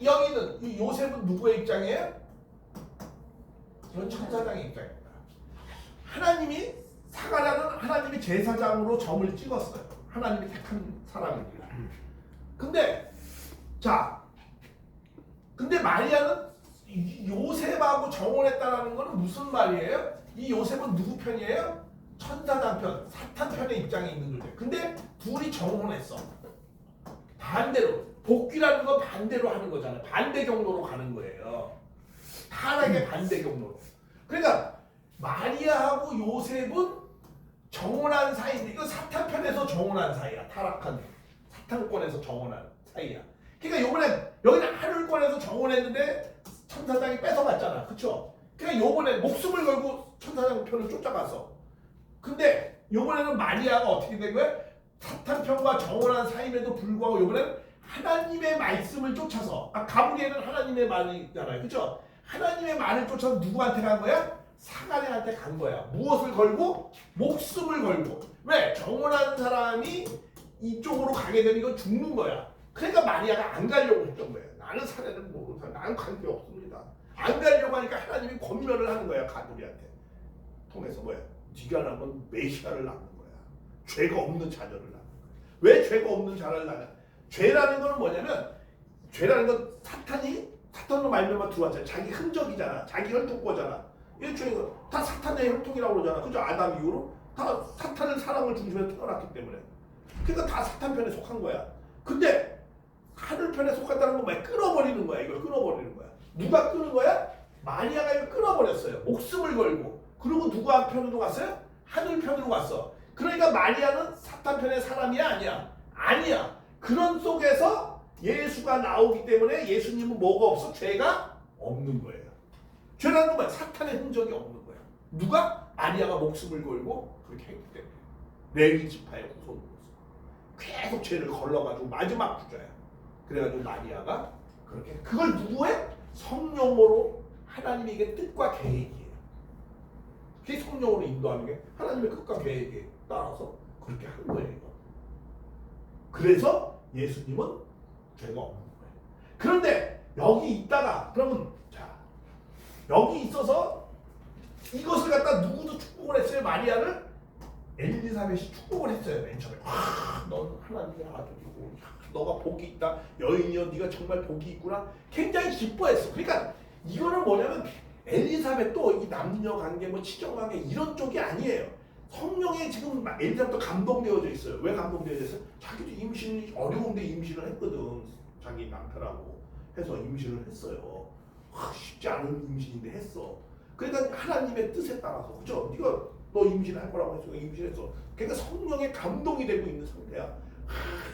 여기는 이 요셉은 누구의 입장이에요? 이건 천사장의 입장입니다. 사가랴는 하나님이 제사장으로 점을 찍었어요. 하나님이 택한 사람입니다. 근데 마리아는 요셉하고 정혼했다는 건 무슨 말이에요? 이 요셉은 누구 편이에요? 천사장 편, 사탄 편의 입장에 있는 거죠. 근데 둘이 정혼했어. 반대로, 복귀라는 건 반대로 하는 거잖아요. 반대 경로로 가는 거예요. 타락의 반대 경로로. 그러니까 마리아하고 요셉은 정혼한 사이인데 이건 사탄 편에서 정혼한 사이야. 타락한 사탄권에서 정혼한 사이야. 그러니까 요번에 여기는 하늘권에서 정혼했는데 천사장이 뺏어갔잖아. 그쵸? 그러니까 요번에 목숨을 걸고 천사장 편을 쫓아갔어. 근데 요번에는 마리아가 어떻게 된 거야? 사탄 편과 정혼한 사이임에도 불구하고 요번에는 하나님의 말씀을 쫓아서 가브리엘은 하나님의 말이잖아요. 그쵸? 하나님의 말을 쫓아서 누구한테 간 거야? 사가랴한테 간 거야. 무엇을 걸고? 목숨을 걸고. 왜? 정혼한 사람이 이쪽으로 가게 되면 이건 죽는 거야. 그러니까 마리아가 안 가려고 했던 거예요. 나는 사례는 모르고 나는 관계 없습니다. 안 가려고 하니까 하나님이 권면을 하는 거야. 가돌이한테 통해서 뭐야? 네가 낳으면 메시아를 낳는 거야. 죄가 없는 자녀를 낳는 거야. 왜 죄가 없는 자녀를 낳냐? 죄라는 건 뭐냐면, 죄라는 건 사탄으로 말미암아 들어왔잖아. 자기 흔적이잖아. 자기 혈통거잖아. 이 죄가 다 사탄의 혈통이라고 그러잖아. 그죠? 아담 이후로 다 사탄의 사랑을 중심에서 태어났기 때문에. 그러니까 다 사탄 편에 속한 거야. 근데 하늘 편에 속한다는 건 뭐야? 끊어버리는 거야. 이걸 끊어버리는 거야. 누가 끊은 거야? 마리아가 이걸 끊어버렸어요. 목숨을 걸고. 그리고 누가 편으로 갔어요? 하늘 편으로 갔어. 그러니까 마리아는 사탄 편의 사람이야? 아니야? 아니야. 그런 속에서 예수가 나오기 때문에 예수님은 뭐가 없어? 죄가 없는 거예요. 죄라는 건 뭐야? 사탄의 흔적이 없는 거야. 누가? 마리아가 목숨을 걸고 그렇게 했기 때문에. 레위 지파의 후손으로서 계속 죄를 걸러가지고 마지막 구조야. 그래가지고 마리아가 그렇게, 그걸 누구의? 성령으로 하나님의 이게 뜻과 계획이에요. 그게 성령으로 인도하는 게 하나님의 뜻과 계획에 따라서 그렇게 한 거예요. 그래서 예수님은 죄가 없는 거예요. 그런데 여기 있다가 그러면 자, 여기 있어서 이것을 갖다 누구도 축복을 했어요? 마리아를 엘리사벳이 축복을 했어요. 맨 처음에. 넌 하나님의 아들이고 너가 복이 있다. 여인이여 네가 정말 복이 있구나. 굉장히 기뻐했어. 그러니까 이거는 뭐냐면 엘리사벳도 이 남녀 관계, 뭐 치정 관계 이런 쪽이 아니에요. 성령에 지금 엘리사벳도 감동되어져 있어요. 왜 감동되어져 있어요? 자기도 임신이 어려운데 임신을 했거든. 자기 남편하고 해서 임신을 했어요. 쉽지 않은 임신인데 했어. 그러니까 하나님의 뜻에 따라서, 그죠? 네가 너 임신할 거라고 했으니까 임신했어. 그러니까 성령에 감동이 되고 있는 상태야.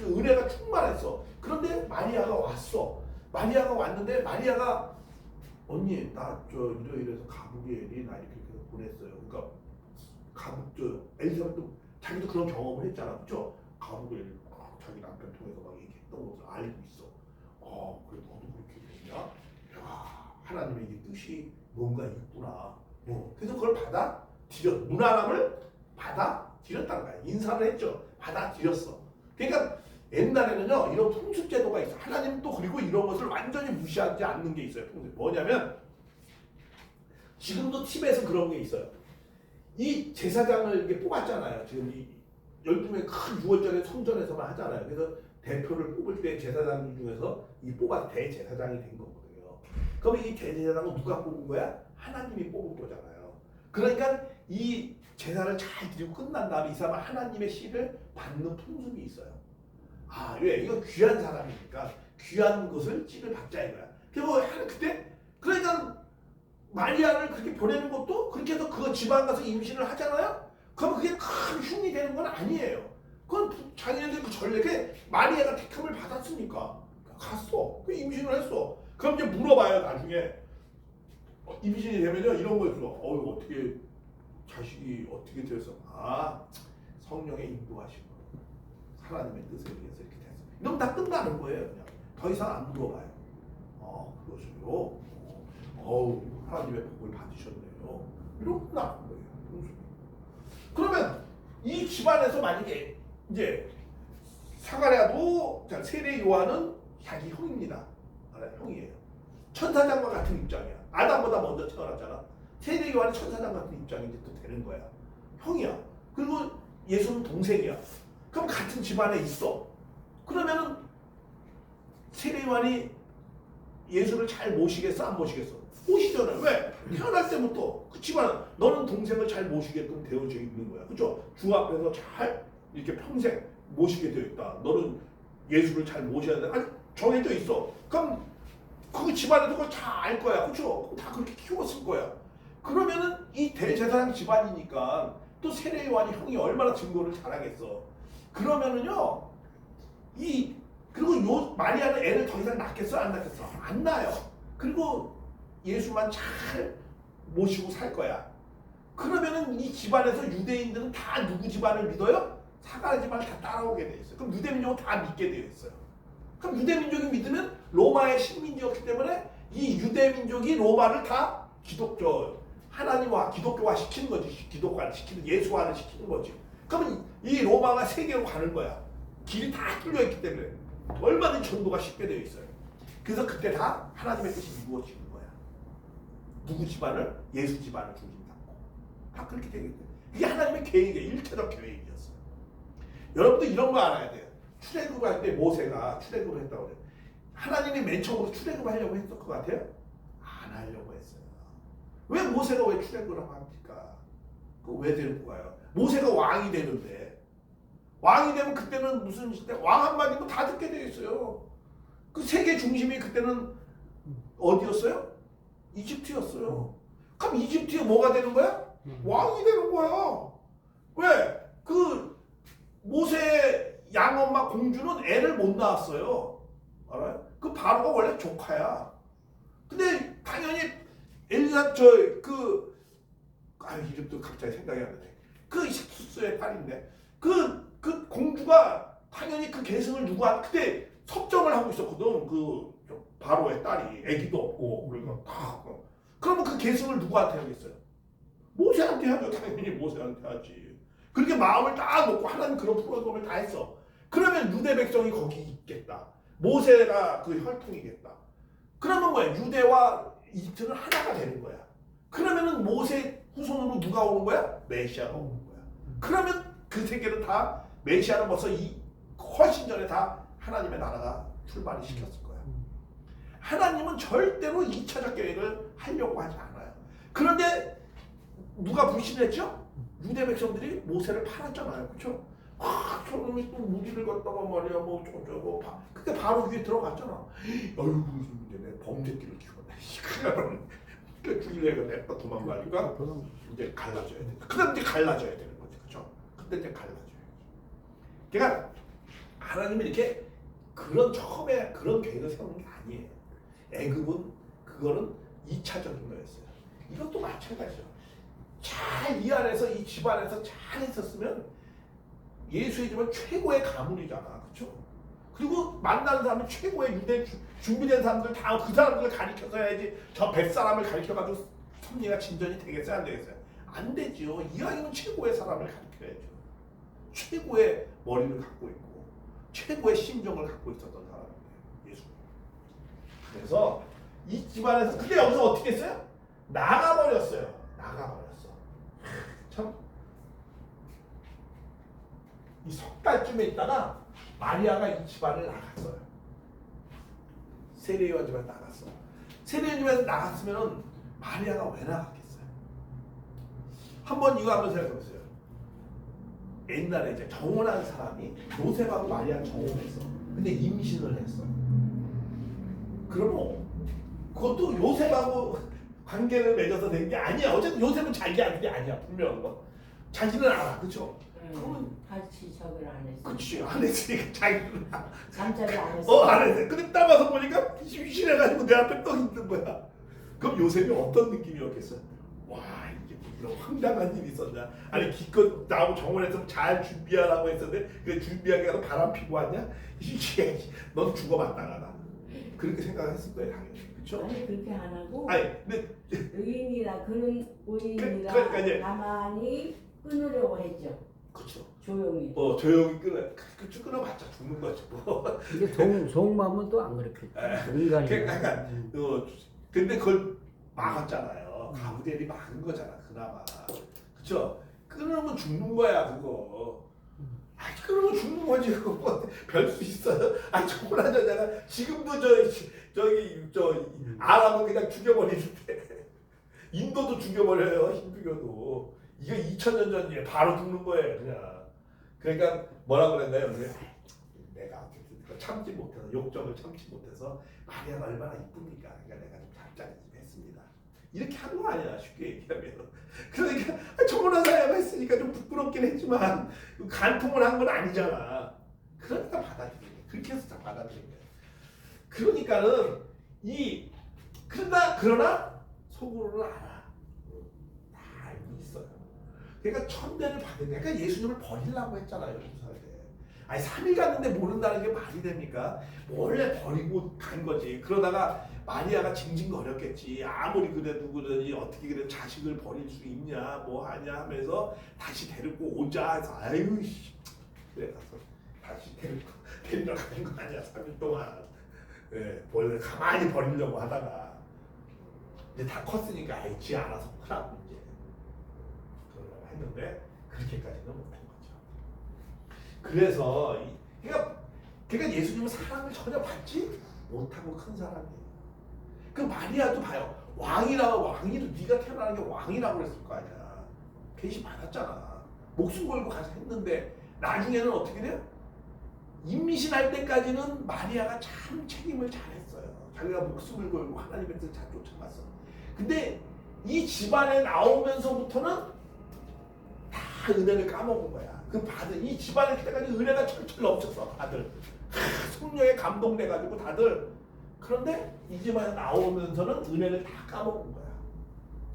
은혜가 충만했어. 그런데 마리아가 왔어. 마리아가 왔는데 마리아가 언니 나 저 일요일에서 가브리엘이 나 이렇게 보냈어요. 그러니까 엘리사벳도 자기도 그런 경험을 했잖아, 그렇죠? 가브리엘 자기 남편 통해서 막 얘기했던 것을 알고 있어. 그래 너도 그렇게 됐냐? 야, 하나님의 이 뜻이 뭔가 있구나. 그래서 그걸 무난함을 받아들였다는 거야. 인사를 했죠. 받아들였어. 그러니까 옛날에는요 이런 풍습 제도가 있어. 하나님 또 그리고 이런 것을 완전히 무시하지 않는 게 있어요. 풍습. 뭐냐면 지금도 팁에서 그런 게 있어요. 이 제사장을 이렇게 뽑았잖아요. 지금 이 12명의 큰 6월절에 성전에서만 하잖아요. 그래서 대표를 뽑을 때 제사장 중에서 이 뽑아 대제사장이 된 거거든요. 그럼 이 대제사장은 누가 뽑은 거야? 하나님이 뽑은 거잖아요. 그러니까 이 제사를 잘 드리고 끝난 다음에 이 사람은 하나님의 씨를 받는 풍습이 있어요. 왜? 이거 귀한 사람이니까 귀한 것을 씨를 받자 이거야. 그때 그러니까 마리아를 그렇게 보내는 것도 그렇게 해서 그 집안 가서 임신을 하잖아요. 그러면 그게 큰 흉이 되는 건 아니에요. 그건 자기네들 그 전례, 마리아가 택함을 받았으니까 갔어. 그 임신을 했어. 그럼 이제 물어봐요 나중에. 임신이 되면요 이런 거였어. 어떻게 자식이 어떻게 돼서 성령의 인도하신 거, 하나님의 뜻에 의해서 이렇게 됐어. 이러면 다 끝나는 거예요. 그냥 더 이상 안 물어봐요. 그러시고 하나님의 복을 받으셨네요. 이러고 끝나는 거예요. 그러면 이 집안에서 만약에 이제 사가랴도 세례 요한은 자기 형입니다. 형이에요. 천사장과 같은 입장이야. 아담보다 먼저 태어났잖아. 세례 요한이 천사장 같은 입장이 이제 또 되는 거야. 형이야. 그리고 예수는 동생이야. 그럼 같은 집안에 있어. 그러면은 세례 요한이 예수를 잘 모시겠어? 안 모시겠어? 모시잖아요. 왜? 태어날 때부터 그 집안 너는 동생을 잘 모시게끔 되어져 있는 거야. 그죠? 주 앞에서 잘 이렇게 평생 모시게 되어 있다. 너는 예수를 잘 모셔야 돼. 정해져 있어. 그럼 그 집안에도 그걸 다 알 거야. 그죠? 다 그렇게 키웠을 거야. 그러면은 이 대제사장 집안이니까 또 세례 요한이 형이 얼마나 증거를 잘하겠어. 그러면은요 그리고 마리아는 애를 더 이상 낳겠어? 안 낳겠어? 안 낳아요. 그리고 예수만 잘 모시고 살 거야. 그러면은 이 집안에서 유대인들은 다 누구 집안을 믿어요? 사가랴 집안을 다 따라오게 돼 있어요. 그럼 유대민족은 다 믿게 되어 있어요. 그럼 유대민족이 믿으면 로마의 식민지였기 때문에 이 유대민족이 로마를 다 하나님과 기독교화 시키는 거지. 기독화를 시키는, 예수화를 시키는 거지. 그러면 이 로마가 세계로 가는 거야. 길이 다 뚫려 있기 때문에 얼마든지 전도가 쉽게 되어 있어요. 그래서 그때 다 하나님의 뜻이 이루어지는 거야. 누구 집안을? 예수 집안을 중심 삼고. 다 그렇게 되겠죠. 이게 하나님의 계획이에요. 일차적 계획이었어요. 여러분도 이런 거 알아야 돼요. 출애굽할 때 모세가 출애굽을 했다고 그래요. 하나님이 맨 처음으로 출애굽을 하려고 했을 것 같아요? 안 하려고 했어요. 왜 모세가 왜 출애굽을 합니까? 그거 왜 데리고 가요? 모세가 왕이 되는데 왕이 되면 그때는 무슨 시대? 왕 한마디면 다 듣게 돼 있어요. 그 세계 중심이 그때는 어디였어요? 이집트였어요. 그럼 이집트에 뭐가 되는 거야? 왕이 되는 거야. 왜? 그 모세 양엄마 공주는 애를 못 낳았어요. 알아요? 그 바로가 원래 조카야. 근데 당연히 엘리사 이름도 갑자기 생각이 안 나네. 그 수스의 딸인데 그 공주가 당연히 그 계승을 그때 섭정을 하고 있었거든. 그 바로의 딸이 아기도 없고 그러니까 다 그러면 그 계승을 누구한테 하겠어요? 모세한테 하죠. 당연히 모세한테 하지. 그렇게 마음을 딱 놓고 하나님 그런 프로그램을 다 했어. 그러면 유대 백성이 거기 있겠다. 모세가 그 혈통이겠다. 그러면 뭐야? 유대와 이집트는 하나가 되는 거야. 그러면은 모세 후손으로 누가 오는 거야? 메시아가 오는 거야. 그러면 그 세계는 다 메시아는 벌써 훨씬 전에 다 하나님의 나라가 출발을 시켰을 거야. 하나님은 절대로 2차적 계획을 하려고 하지 않아요. 그런데 누가 불신했죠? 유대 백성들이 모세를 팔았잖아요. 그렇죠? 저놈이 또 무기를 갖다가 말이야 뭐 저거 그때 바로 위에 들어갔잖아. 어휴 내 범죄끼를 키웠네. 그 죽이려고 냅다 도망가니까 이제 갈라져야 돼. 그다음 이제 갈라져야 되는 거지. 그렇죠? 그때 이제 갈라져야 돼. 그러니까 하나님이 이렇게 처음에 그런 계획을 세우는 게 아니에요. 애굽은 그거는 2차적인 거였어요. 이것도 마찬가지죠. 잘 이 안에서 이 집안에서 잘 했었으면 예수의 집은 최고의 가문이잖아. 그렇죠? 그리고 만나는 사람은 최고의 유대 준비된 사람들 다 그 사람들을 가르쳐서 해야지 저 뱃사람을 가르쳐가지고 섭리가 진전이 되겠어요? 안 되겠어요? 안 되죠. 이왕이면 최고의 사람을 가르쳐야죠. 최고의 머리를 갖고 있고 최고의 심정을 갖고 있었던 사람이에요. 예수. 그래서 이 집안에서 근데 여기서 어떻게 했어요? 나가버렸어요. 참 이 석 달쯤에 있다가 마리아가 이 집안을 나갔어요. 세례요한 집안에 나갔어. 세례요한 집안에 나갔으면 마리아가 왜 나갔겠어요? 한번 이거 한번 생각해보세요. 옛날에 이제 정혼한 사람이 요셉하고 마리아 정혼했어. 근데 임신을 했어. 그러면 그것도 요셉하고 관계를 맺어서 된 게 아니야. 어쨌든 요셉은 자기 아들이 아니야. 분명한 거. 자기는 알아. 그렇죠? 그러면 같이 저걸 안 했어. 그치 안 했으니까 자기는 잠자리 안 했어. 안 했어. 근데 딱 와서 보니까 휘신해가지고 내 앞에 떡 있는 거야. 그럼 요셉이 어떤 느낌이었겠어? 와 이게 이런 황당한 일이 있었냐? 아니 기껏 나하고 정원에서 잘 준비하라고 했었는데 그 준비하게 가서 바람 피고 왔냐? 이게 넌 죽어 마땅하다. 그렇게 생각했을 거예요 당연히. 그렇죠? 아니 그렇게 안 하고. 아니 근데 의인이라 그는 의인이라 그러니까 이제 가만히 끊으려고 했죠. 그렇죠. 조용히. 조용히 끊어봤자 죽는 거지 뭐. 이게 속마음은 또 안 그렇겠지. 인간이. 그러니까 근데 그걸 막았잖아요. 가브리엘이 막은 거잖아 그나마. 그렇죠? 끊으면 죽는 거야 그거. 끊으면 죽는 거지 그거 뭐 별수 있어요? 정말 여자가 지금도 저기 아랍은 그냥 죽여버리는데 인도도 죽여버려요 힌두교도. 이거 2000년 전이에요. 바로 죽는 거예요 그냥. 그러니까 뭐라 그랬나요? 내가 참지 못해서 욕정을 참지 못해서 마리아가 얼마나 이쁩니까? 그러니까 내가 좀 잠자리 좀 했습니다. 이렇게 하는 거 아니야 쉽게 얘기하면. 그러니까 정원한 사회가 했으니까 좀 부끄럽긴 했지만 간통을 한 건 아니잖아. 그러니까 받아들인 거야. 그렇게 해서 다 받아들인 거야. 그러니까는 그러나 속으로는 알아. 다 알고 있어요. 그러니까 천대를 받은 거야. 그러니까 예수님을 버리려고 했잖아요. 예루살렘에. 아니 3일 갔는데 모른다는 게 말이 됩니까? 원래 버리고 간 거지. 그러다가 마리아가 징징거렸겠지. 아무리 그래도 그러니 어떻게 그래 자식을 버릴 수 있냐 뭐 하냐 하면서 다시 데리고 오자 해서 아유 씨. 그래 가서 다시 데리러 가는 거 아니야 3일 동안. 원래 가만히 버리려고 하다가 이제 다 컸으니까 아예 지 알아서 크라고 이제 그러려고 했는데 그렇게까지는 못한 거죠. 그래서 그러니까 예수님은 사랑을 전혀 받지 못하고 큰 사람이에요. 그 마리아도 봐요. 왕이도 네가 태어나는 게 왕이라고 그랬을 거 아니야. 계시 받았잖아. 목숨 걸고 가서 했는데 나중에는 어떻게 돼요? 임신할 때까지는 마리아가 참 책임을 잘했어요. 자기가 목숨을 걸고 하나님의 뜻을 잘 쫓아갔어. 근데 이 집안에 나오면서부터는 다 은혜를 까먹은 거야. 그 받은 이 집안에 그때까지 은혜가 철철 넘쳤어. 다들 성령에 감동돼가지고 다들. 그런데 이 집안에 나오면서는 은혜를 다 까먹은 거야.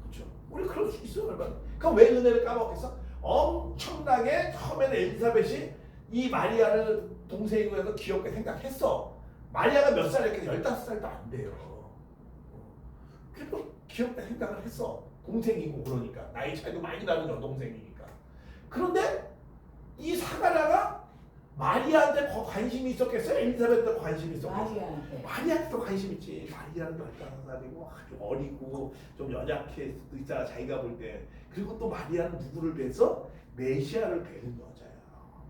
그렇죠? 우리 그럴 수 있어요. 얼마나. 그럼 왜 은혜를 까먹겠어? 엄청나게 처음에는 엘리사벳이 이 마리아를 동생이고 해서 귀엽게 생각했어. 마리아가 몇 살이었겠냐? 15살도 안 돼요. 그래도 귀엽게 생각을 했어. 동생이고 그러니까. 나이 차이도 많이 나는 여동생이니까. 그런데 이 사가랴가 마리아한테 관심이 있었겠어요? 엘리사벳한테 관심이 있었겠어요? 마리아한테도 관심 있지. 마리아는 15살이고 아주 어리고 좀 연약해 있잖아 자기가 볼 때. 그리고 또 마리아는 누구를 뵈서? 메시아를 뵈는 여자야.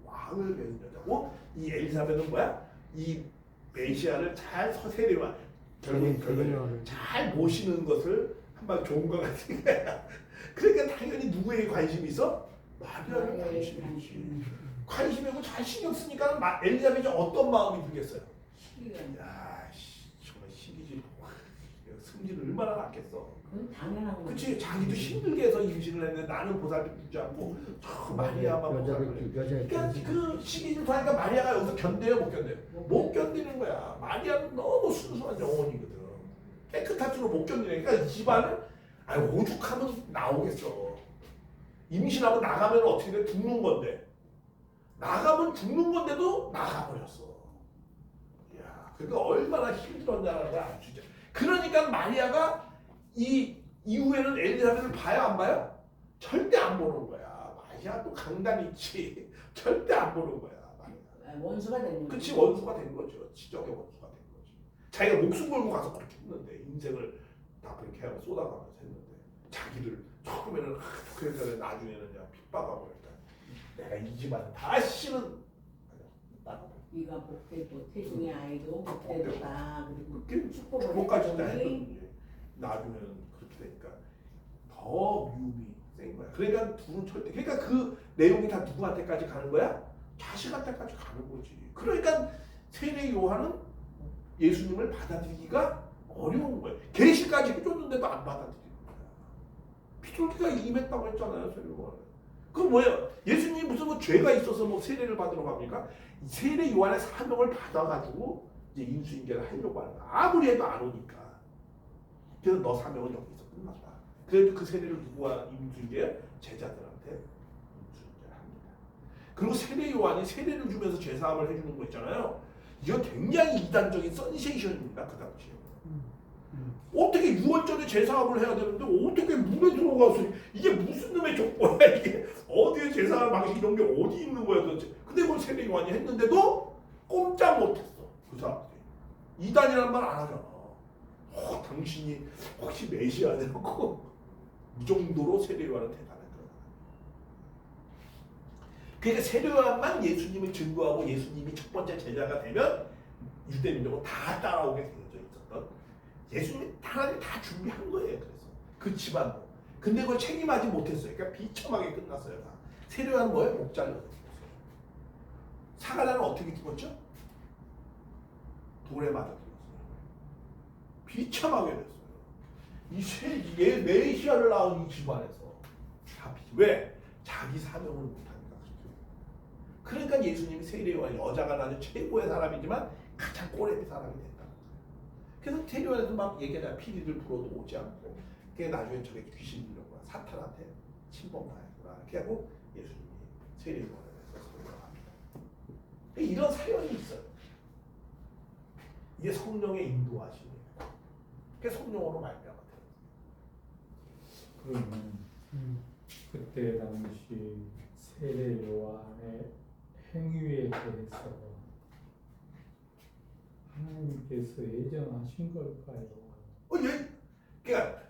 왕을 뵈는 여자고 이 엘리사벳은 뭐야? 이 메시아를 잘 세례와 결국은 잘 모시는 것을 한번 좋은 것 같은 거야. 그러니까 당연히 누구에게 관심이 있어? 마리아를 관심이 있지. 관심이고 잘 신경 쓰니까 엘리사벳이 어떤 마음이 들겠어요? 야, 정말 시기지. 승진을 얼마나 낳겠어. 그건 당연한 거지. 그치, 자기도 힘들게 해서 임신을 했는데 나는 보살피지 않고 마리아만 보살피고. 그러니까 그 시기질 하니까 마리아가 여기서 견뎌요, 못 견뎌요? 못 견디는 거야. 마리아는 너무 순수한 영혼이거든. 깨끗할수록 못 견디니까 이 집안을 오죽하면 나오겠어. 임신하고 나가면 어떻게 돼? 죽는 건데. 나가면 죽는 건데도 나가버렸어. 이야, 그러니까 얼마나 힘들었냐는 걸 알 수 있죠. 그러니까 마리아가 이 이후에는 엘리사벳을 봐요, 안 봐요? 절대 안 보는 거야. 마리아도 강단 있지. 절대 안 보는 거야. 마리아. 원수가 되는 거지. 그치, 원수가 된 거죠. 지적의 원수가 된 거지. 자기가 목숨 걸고 가서 그렇게 했는데 인생을 다 그렇게 하고 쏟아가면서 했는데 자기를 처음에는 그래서 나중에는 그냥 핍박하고 그랬다. 내가 이 집안 다시는 네가 복되고 태중의 아이도 복되도다. 그리고 그렇게 축복을 그것까지 다 했더니 했거든요. 나중에는 그렇게 되니까 더 미움이 센 거야. 그러니까 둘은 절대. 그러니까 그 내용이 다 누구한테까지 가는 거야? 자식한테까지 가는 거지. 그러니까 세례 요한은 예수님을 받아들이기가 어려운 거예요. 계시까지 줬는데도 안 받아들이는 거야. 피돌기가 임했다고 했잖아요, 세례 요한은. 그 뭐예요? 예수님이 무슨 뭐 죄가 있어서 뭐 세례를 받으러 갑니까? 세례 요한의 사명을 받아가지고 이제 인수인계를 하려고 하는 거야. 아무리 해도 안 오니까. 그래서 너 사명은 여기서 끝났다. 그래도 그 세례를 누구와 인수인계? 제자들한테 인수인계를 합니다. 그리고 세례 요한이 세례를 주면서 죄사함을 해주는 거 있잖아요. 이건 굉장히 이단적인 센세이션입니다. 그 당시에. 어떻게 6월절에 제사함을 해야 되는데 어떻게 물에 들어가서 이게 무슨 놈의 족보야 이게 어디에 제사할 방식 이런 게 어디 있는 거야 도대체. 근데 그걸 세례 요한이 했는데도 꼼짝 못했어. 그 사람들이. 이단이라는 말 안 하잖아. 당신이 혹시 메시아냐고 이 정도로 세례 요한은 대단했더라. 그러니까 세례 요한만 예수님을 증거하고 예수님이 첫 번째 제자가 되면 유대민족은 다 따라오게 되어져 있었던 예수님이 하나님 다 준비한 거예요. 그래서 그 집안도. 근데 그걸 책임하지 못했어요. 그러니까 비참하게 끝났어요. 다. 세례 요한은 뭐예요? 목 잘려서 죽었어요. 사가랴는 어떻게 죽었죠? 돌에 맞아 죽었어요. 비참하게 됐어요. 이 메시아를 낳은 이 집안에서 왜? 자기 사명을 못하니까 그렇죠. 그러니까 예수님이 세례 요한이 여자가 낳은 최고의 사람이지만 가장 꼴의 사람이 됐다. 그래서 세례 요한에서 막 얘기하잖아요. 피리를 불어도 오지 않고. 그게 나중에 저게 귀신 들려고 사탄한테 침범당했구나. 이렇게 하고 예수님이 세례 요한에서 설명합니다. 이런 사연이 있어요. 이게 성령의 인도하심이에요. 그게 성령으로 말미암아 그러면 그때 당시 세례 요한의 행위에 대해서 하나님께서 예정하신 걸까요? 그러니까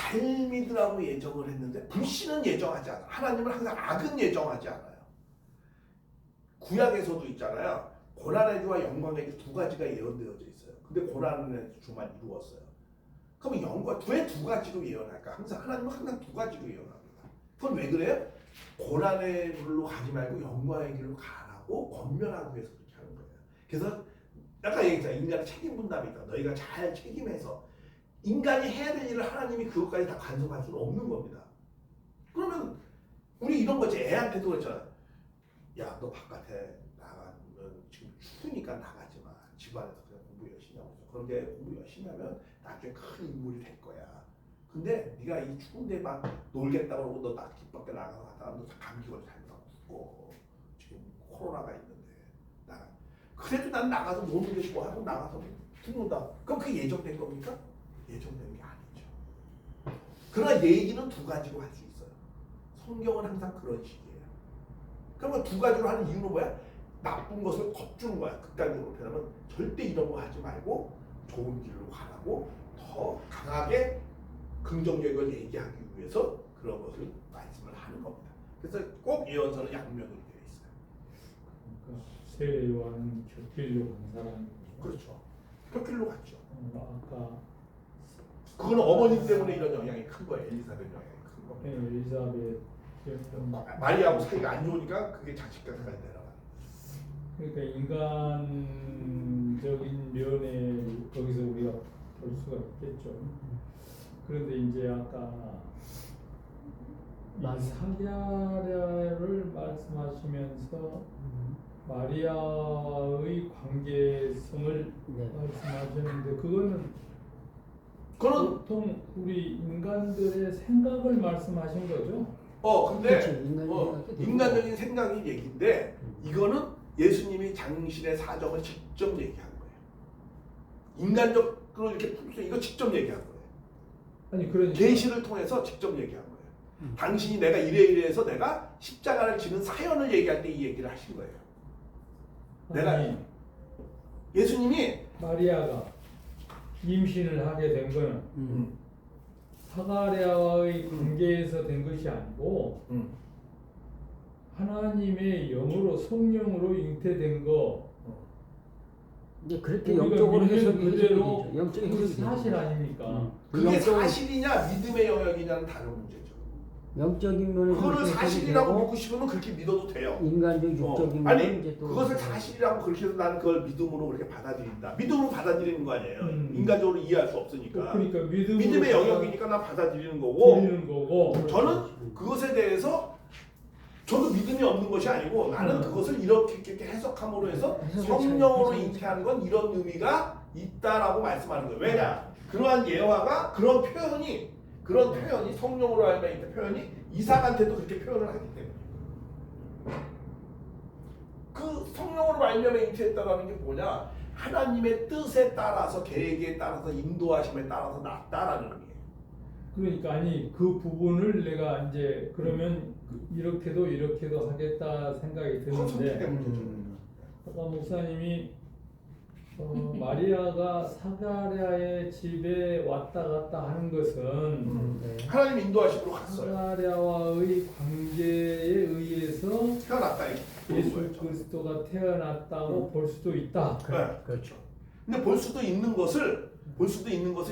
잘 믿으라고 예정을 했는데 불신은 예정하지 않아. 하나님은 항상 악은 예정하지 않아요. 구약에서도 있잖아요. 고난의 주와 영광의 주 두 가지가 예언되어져 있어요. 근데 고난의 주만 이루었어요. 그러면 영광 왜 두 가지로 예언할까? 항상 하나님은 항상 두 가지로 예언합니다. 그건 왜 그래요? 고난의 길로 가지 말고 영광의 길로 가라고 권면하기 위해서 그렇게 하는 거예요. 그래서 아까 얘기했잖아요. 인간의 책임 분담이 있다. 너희가 잘 책임해서 인간이 해야 될 일을 하나님이 그것까지 다 간섭할 수는 없는 겁니다. 그러면 우리 이런 거지. 애한테도 그렇잖아. 야, 너 바깥에 나가면 지금 추우니까 나가지 마. 집안에서 그냥 공부 열심히 하고 있어. 그런데 공부 열심히 하면 나중에 큰 인물이 될 거야. 근데 네가 이 추운데 막 놀겠다고 그러고 너 집 밖에 나가다가 너 감기 걸려 잘못 죽고 지금 코로나가 있는데 나가. 그래도 난 나가서 노는 게 좋아 하고 나가서 죽는다. 그럼 그게 예정된 겁니까? 예정된 게 아니죠. 그러나 얘기는 두 가지로 할 수 있어요. 성경은 항상 그런 식이에요. 그러면 두 가지로 하는 이유는 뭐야? 나쁜 것을 겁주는 거야. 극단적으로 표현하면 절대 이런 거 하지 말고 좋은 길로 가라고 더 강하게 긍정적인 걸 얘기하기 위해서 그런 것을 말씀을 하는 겁니다. 그래서 꼭 예언서는 양면으로 되어 있어요. 그러니까 세례요한은 곁길로 간 사람. 그렇죠. 곁길로 갔죠. 아까 그거는 어머니 때문에 이런 영향이 큰 거예요. 엘리사벳 영향이 큰 겁니다. 엘리자벳 마리아하고 사이가 안 좋으니까 그게 자식까지 내려가. 그러니까 인간적인 면에 거기서 우리가 볼 수가 있겠죠. 그런데 이제 아까 이 사랴를 말씀하시면서 마리아의 관계성을 말씀하셨는데 그거는 보통 우리 인간들의 생각을 말씀하신 거죠? 근데 그렇죠. 인간적인 생각이 얘기인데 이거는 예수님이 당신의 사정을 직접 얘기한 거예요. 인간적으로 이렇게 풀수 이거 직접 얘기한 거예요. 아니 그러니까 계시를 통해서 직접 얘기한 거예요. 당신이 내가 이래서 내가 십자가를 지는 사연을 얘기할 때 이 얘기를 하신 거예요. 내가 예수님이 마리아가 임신을 하게 된 거는 사가랴와의 관계에서 된 것이 아니고 하나님의 영으로 성령으로 잉태된 거. 이제 그렇게 영적으로 해석이 그대로 되죠. 영적인 그 해석이 사실 되죠. 아닙니까? 그게 사실이냐 믿음의 영역이냐는 다른 문제죠. 영적인 면에서 그거를 그렇게 해석이 사실이라고 되고 믿고 싶으면 그렇게 믿어도 돼요. 인간적 육적인 아니 면은 이제 또 그것을 사실이라고 그렇게 해서 나는 그걸 믿음으로 그렇게 받아들인다. 믿음으로 받아들이는 거 아니에요. 인간적으로 이해할 수 없으니까. 그러니까 믿음의 영역이니까 난 받아들이는 거고. 저는 그것에 대해서 저도 믿음이 없는 것이 아니고 나는 그것을 이렇게 해석함으로 해서 성령으로 잉태하는 건 이런 의미가 있다라고 말씀하는 거예요. 왜냐? 그러한 예화가 그런 표현이 성령으로 하여금 잉태 표현이 이삭한테도 그렇게 표현을 하기 때문에 그 성령으로 말미암아 잉태했다라는 게 뭐냐? 하나님의 뜻에 따라서 계획에 따라서 인도하심에 따라서 났다라는 의미예요. 그러니까 아니 그 부분을 내가 이제 그러면 이렇게도 하겠다 생각이 드는데 아까 목사님이 마리아가 사가랴의 집에 왔다 갔다 하는 것은 하나님 인도하심으로 갔어요. 사가랴와의 관계에 의해서 태어났다. 예수 그리스도가 태어났다고 볼 수도 있다. 그렇죠. 근데 볼 수도 있는 것을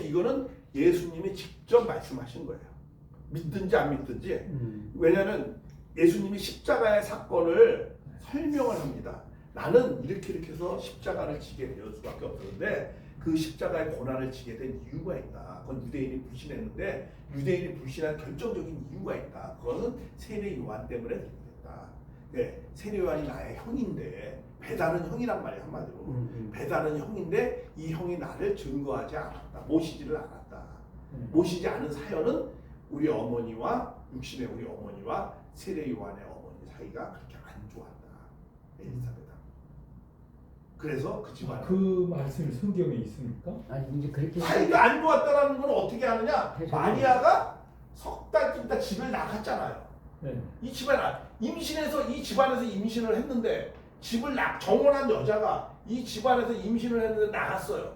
이거는 예수님이 직접 말씀하신 거예요. 믿든지 안 믿든지. 왜냐하면 예수님이 십자가의 사건을 설명을 합니다. 나는 이렇게 해서 십자가를 지게 될 수밖에 없었는데 그 십자가의 고난을 지게 된 이유가 있다. 그건 유대인이 불신했는데 유대인이 불신한 결정적인 이유가 있다. 그것은 세례 요한 때문에 됐다. 네, 세례 요한이 나의 형인데 배다른 형이란 말이야 한마디로. 배다른 형인데 이 형이 나를 증거하지 않았다. 모시지를 않았다. 모시지 않은 사연은 우리 어머니와 육신의 우리 어머니와 세례 요한의 어머니 사이가 그렇게 안 좋았다. 엘리사벳. 그래서 그 집안 그 말씀이 성경에 있습니까? 아니 이제 그렇게 사이가 안 좋았다라는 건 어떻게 하느냐? 마리아가 석 달 있다 집을 나갔잖아요. 네. 이 집안 임신해서 이 집안에서 임신을 했는데 집을 정혼한 여자가 이 집안에서 임신을 했는데 나갔어요.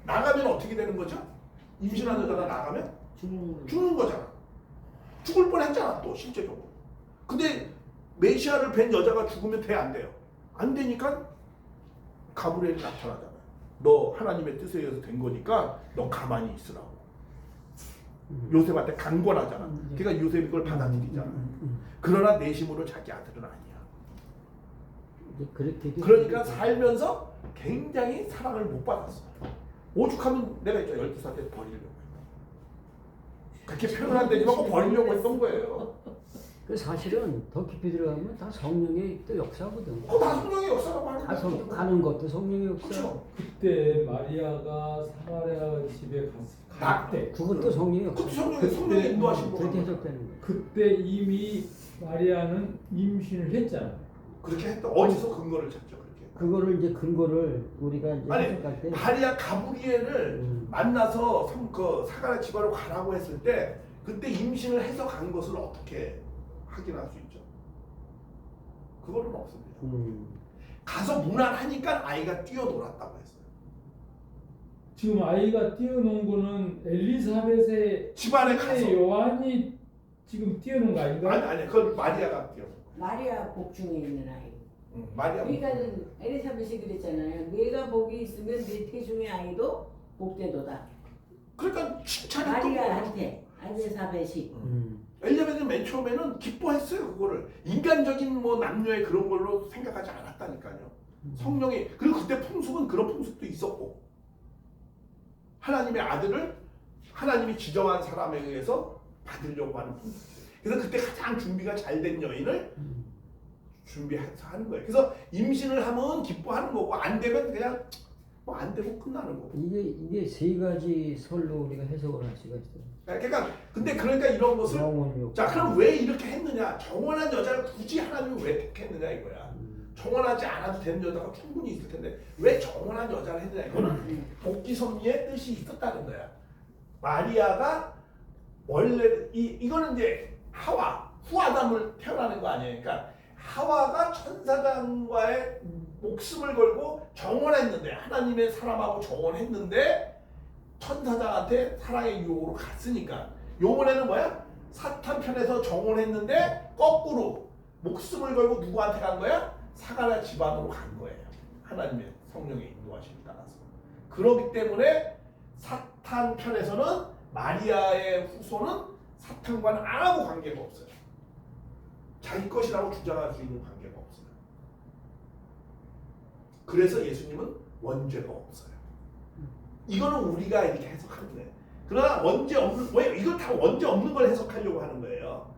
나가면 어떻게 되는 거죠? 임신한 여자가 나가면 죽는 거잖아. 죽을 뻔했잖아 또 실제적으로. 근데 메시아를 뵌 여자가 죽으면 돼 안 돼요? 안 되니까 가브리엘이 나타나잖아요. 너 하나님의 뜻에 의해서 된 거니까 너 가만히 있으라고. 요셉한테 강권하잖아. 그러니까 요셉이 그걸 받아들이잖아. 그러나 내심으로 자기 아들은 아니야. 그러니까 살면서 굉장히 사랑을 못 받았어. 오죽하면 내가 이제 12살 때 버리려고 했다. 그렇게 표현 안 되지만 꼭 버리려고 했던 거예요. 그 사실은 더 깊이 들어가면 다 성령의 또 역사거든. 다 성령의 역사라고 하는 다 거죠. 가는 것도 성령의 역사. 그렇죠. 그때 마리아가 사마리아 집에 갈 때 그것도 성령의 역사. 그것도 성령의 인도하신 그렇게 거예요. 해석되는 거야. 그때 이미 마리아는 임신을 했잖아. 그렇게 했다. 어디서 근거를 찾죠 그렇게? 그거를 이제 근거를 우리가 이제 아니 해석할 때 마리아 가브리엘을 만나서 그 사가랴 집안으로 가라고 했을 때 그때 임신을 해서 간 것을 어떻게 확인할 수 있죠? 그거는 없습니다. 가서 무난하니까 아이가 뛰어놀았다고 했어요. 지금 아이가 뛰어논 거는 엘리사벳의 집안에 가서 요한이 지금 뛰어논 거 아닌가? 아니 그건 마리아가 뛰어놀. 마리아 복 중에 있는 아이. 마리아. 그러니까는 엘리사벳이 그랬잖아요. 내가 복이 있으면 내 태중의 아이도 복되도다. 그러니까 칭찬했던 거예요. 마리아한테 엘리사벳이. 엘리자베스는 맨 처음에는 기뻐했어요. 그거를 인간적인 뭐 남녀의 그런 걸로 생각하지 않았다니까요. 성령이 그리고 그때 풍습은 그런 풍습도 있었고 하나님의 아들을 하나님이 지정한 사람에 의해서 받으려고 하는 풍습이에요. 그래서 그때 가장 준비가 잘 된 여인을 준비해서 하는 거예요. 그래서 임신을 하면 기뻐하는 거고 안 되면 그냥 뭐 안 되고 끝나는 거고. 이게 세 가지 설로 우리가 해석을 할 수가 있어요. 그러니까 근데 그러니까 이런 것을 영혼욕. 자 그럼 왜 이렇게 했느냐? 정원한 여자를 굳이 하나님이 왜 택했느냐 이거야. 정원하지 않아도 되는 여자가 충분히 있을 텐데 왜 정원한 여자를 했느냐? 이거는 복지 섭리의 뜻이 있었다는 거야. 마리아가 원래 이거는 이제 하와 후아담을 태어나는 거 아니에요. 그러니까 하와가 천사장과의 목숨을 걸고 정원했는데 하나님의 사람하고 정원했는데 천사장한테 사랑의 유혹으로 갔으니까 요번에는 뭐야? 사탄 편에서 정원했는데 거꾸로 목숨을 걸고 누구한테 간 거야? 사가랴 집안으로 간 거예요. 하나님의 성령의 인도하심에 따라서. 그렇기 때문에 사탄 편에서는 마리아의 후손은 사탄과는 아무 관계가 없어요. 자기 것이라고 주장할 수 있는 관계가 없어요. 그래서 예수님은 원죄가 없어요. 이거는 우리가 이렇게 해석하는 거예요. 그러나 원죄 없는 왜 이걸 다 원죄 없는 걸 해석하려고 하는 거예요.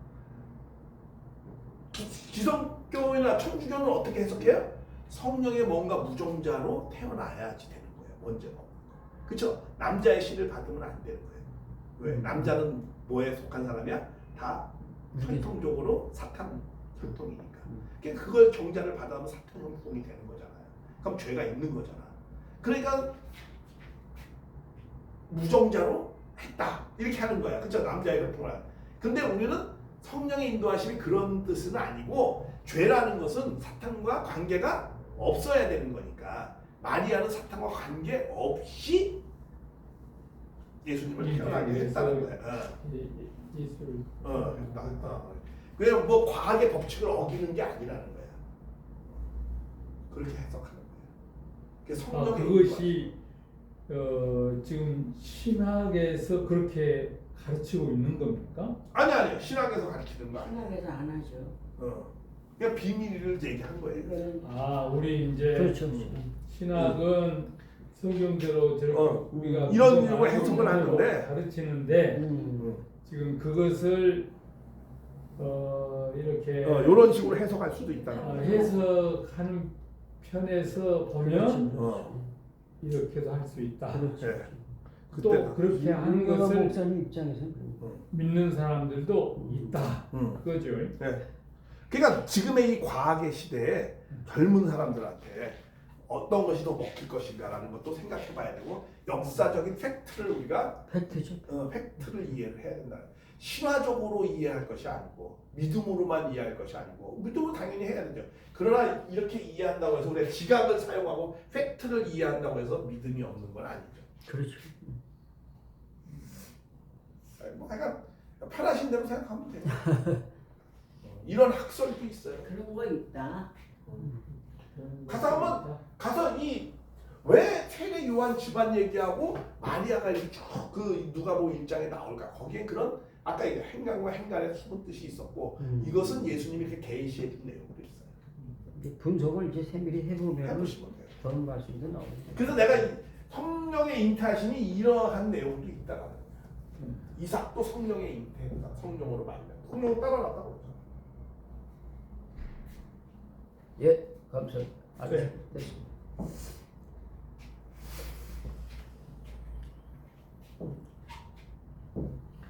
기성교회나 천주교는 어떻게 해석해요? 성령의 뭔가 무정자로 태어나야지 되는 거예요. 원죄가 없는 거. 그렇죠? 남자의 씨를 받으면 안 되는 거예요. 왜? 남자는 뭐에 속한 사람이야? 다 혈통적으로 사탄 혈통이니까. 그러니까 그걸 정자를 받아면 사탄 혈통이 되는 거잖아요. 그럼 죄가 있는 거잖아. 그러니까 무정자로 했다 이렇게 하는 거야. 그렇죠? 남자의 혈통을. 근데 우리는 성령의 인도하심이 그런 뜻은 아니고 죄라는 것은 사탄과 관계가 없어야 되는 거니까 마리아는 사탄과 관계 없이 예수님을 태어나게 했다는 거야. 예수를 했다. 그냥 뭐 과학의 법칙을 어기는 게 아니라는 거야. 그렇게 해석하는 거예요. 그래서 성령의 그것이 지금 신학에서 그렇게 가르치고 있는 겁니까? 아니요. 신학에서 가르치는 거 아니에요. 신학에서 안 하죠. 그냥 비밀을 얘기한 거예요. 우리 이제 그렇죠. 신학은 성경대로 저렇게 우리가 이런 식으로 해석을 하는데 가르치는데 지금 그것을 이렇게 이런 식으로 해석할 수도 있다는 거예요. 해석하는 편에서 보면 그렇죠. 이렇게도 할 수 있다. 그렇죠. 네. 또 그때는. 그렇게 하는 윤곽 것을 목사님 입장에서는 믿는 사람들도 있다. 그거죠. 네. 그러니까 지금의 이 과학의 시대에 젊은 사람들한테 어떤 것이 더 먹힐 것인가라는 것도 생각해봐야 되고 역사적인 팩트를 우리가 팩트죠. 팩트를 이해를 해야 된다. 신화적으로 이해할 것이 아니고 믿음으로만 이해할 것이 아니고 믿음은 당연히 해야 되죠. 그러나 이렇게 이해한다고 해서 우리가 지각을 사용하고 팩트를 이해한다고 해서 믿음이 없는 건 아니죠. 그렇죠. 뭐 약간 편하신 대로 생각하면 돼요. 이런 학설도 있어요. 그런 거 있다. 가서 한번 가서 이 왜 세례 요한 집안 얘기하고 마리아가 이렇게 쭉그 누가복음 1장에 나올까? 거기에 그런 아까 얘기 행간과 행간의 숨은 뜻이 있었고 이것은 예수님이 이렇게 계시해 준 내용으로 있어요. 분석을 이제 세밀히 해보면 해보시면 돼요. 그런 말씀도 나옵니다. 그래서 내가 이 성령의 잉태하심이 이러한 내용도 있다라는 거야. 이삭도 성령의 잉태했다. 성령으로 말이야. 성령으로 따라갔다고 그러죠. 예, 감사합니다. 네. 됐습니다.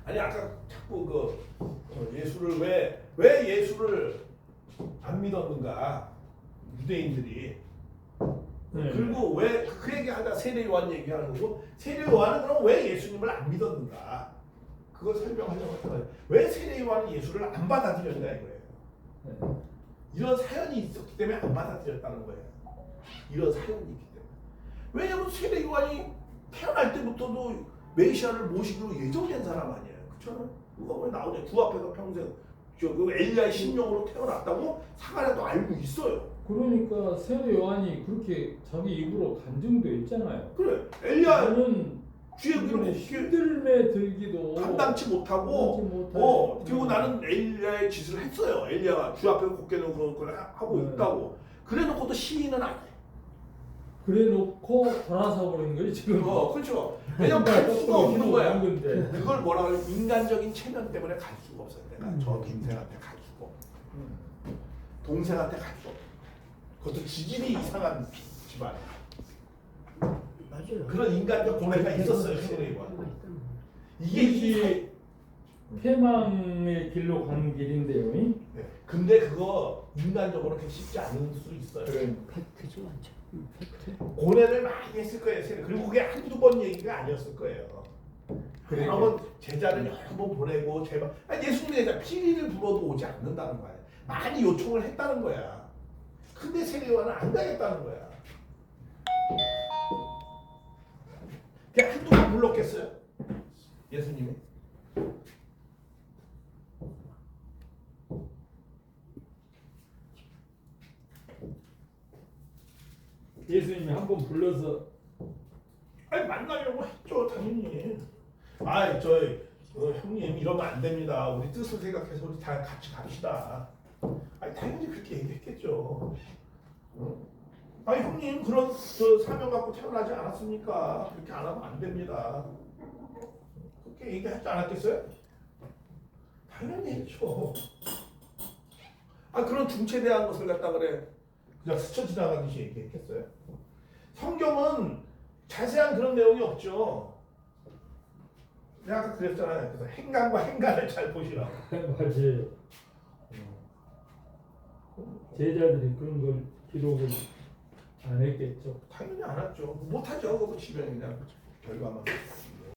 아니 아까 자꾸 예수를 왜 예수를 안 믿었는가 유대인들이 그리고 왜 그 얘기하다 세례 요한 얘기하는 거고 세례 요한은 그럼 왜 예수님을 안 믿었는가 그걸 설명하려고 했던 거예요. 왜 세례 요한은 예수를 안 받아들였냐 이거예요. 이런 사연이 있었기 때문에 안 받아들였다는 거예요. 이런 사연이 있기 때문에. 왜냐면 세례 요한이 태어날 때부터도 메시아를 모시기로 예정된 사람 아니에요. 그렇죠? 누가 왜 나오냐? 주 앞에서 평생 그 엘리야의 신령으로 태어났다고 사가랴도 알고 있어요. 그러니까 세례 요한이 그렇게 자기 입으로 간증도 있잖아요. 그래. 엘리야는 나는 주의 길을 힘들매 들기도 감당치 못하고 그리고 나는 엘리야의 짓을 했어요. 엘리야가 주 앞에 곱게 놓은 걸 하고 있다고. 그래놓고도 시인은 안 해. 그래놓고 돌아서 버린 거지 지금. 그렇죠. 왜냐면 갈 수가 없는 거야. 건데. 그걸 뭐라 그래? 인간적인 체면 때문에 갈 수가 없어요. 내가 저 김생한테 갈 수가 없고 동생한테 갈 수 없고 그것도 지질이 이상한 집안. 맞아요. 그런 인간적 고뇌가 있었어요. 세례가. 이게 패망의 길로 가는 길인데요. 네. 근데 그거 인간적으로 그렇게 쉽지 않을 수 있어요. 팩트죠, 완전. 팩트. 고뇌를 많이 했을 거예요. 세례. 그리고 그게 한두 번 얘기가 아니었을 거예요. 여러 번 제자를 여러 번 보내고 제발 예수님의 제자 피리를 불어도 오지 않는다는 거야. 많이 요청을 했다는 거야. 근데 세례요한은 안 가겠다는 거야. 그냥 한두 번 불렀겠어요? 예수님이? 예수님이 한 번 불러서 아니 만나려고 했죠 당연히. 아이 형님 이러면 안 됩니다. 우리 뜻을 생각해서 우리 다 같이 갑시다. 아니 당연히 그렇게 얘기했겠죠. 아니 형님 그런 사명 갖고 태어나지 않았습니까? 그렇게 안 하면 안 됩니다. 그렇게 얘기하지 않았겠어요? 당연히 했죠. 아 그런 중체대한 것을 갖다 그래 그냥 스쳐 지나가듯이 얘기했겠어요? 성경은 자세한 그런 내용이 없죠. 내가 아까 그랬잖아요. 그래서 행간과 행간을 잘 보시라고. 맞아요. 제자들이 그런 걸 기록을 안 했겠죠. 당연히 안 했죠. 못하죠. 그거 지면 그냥 결과만.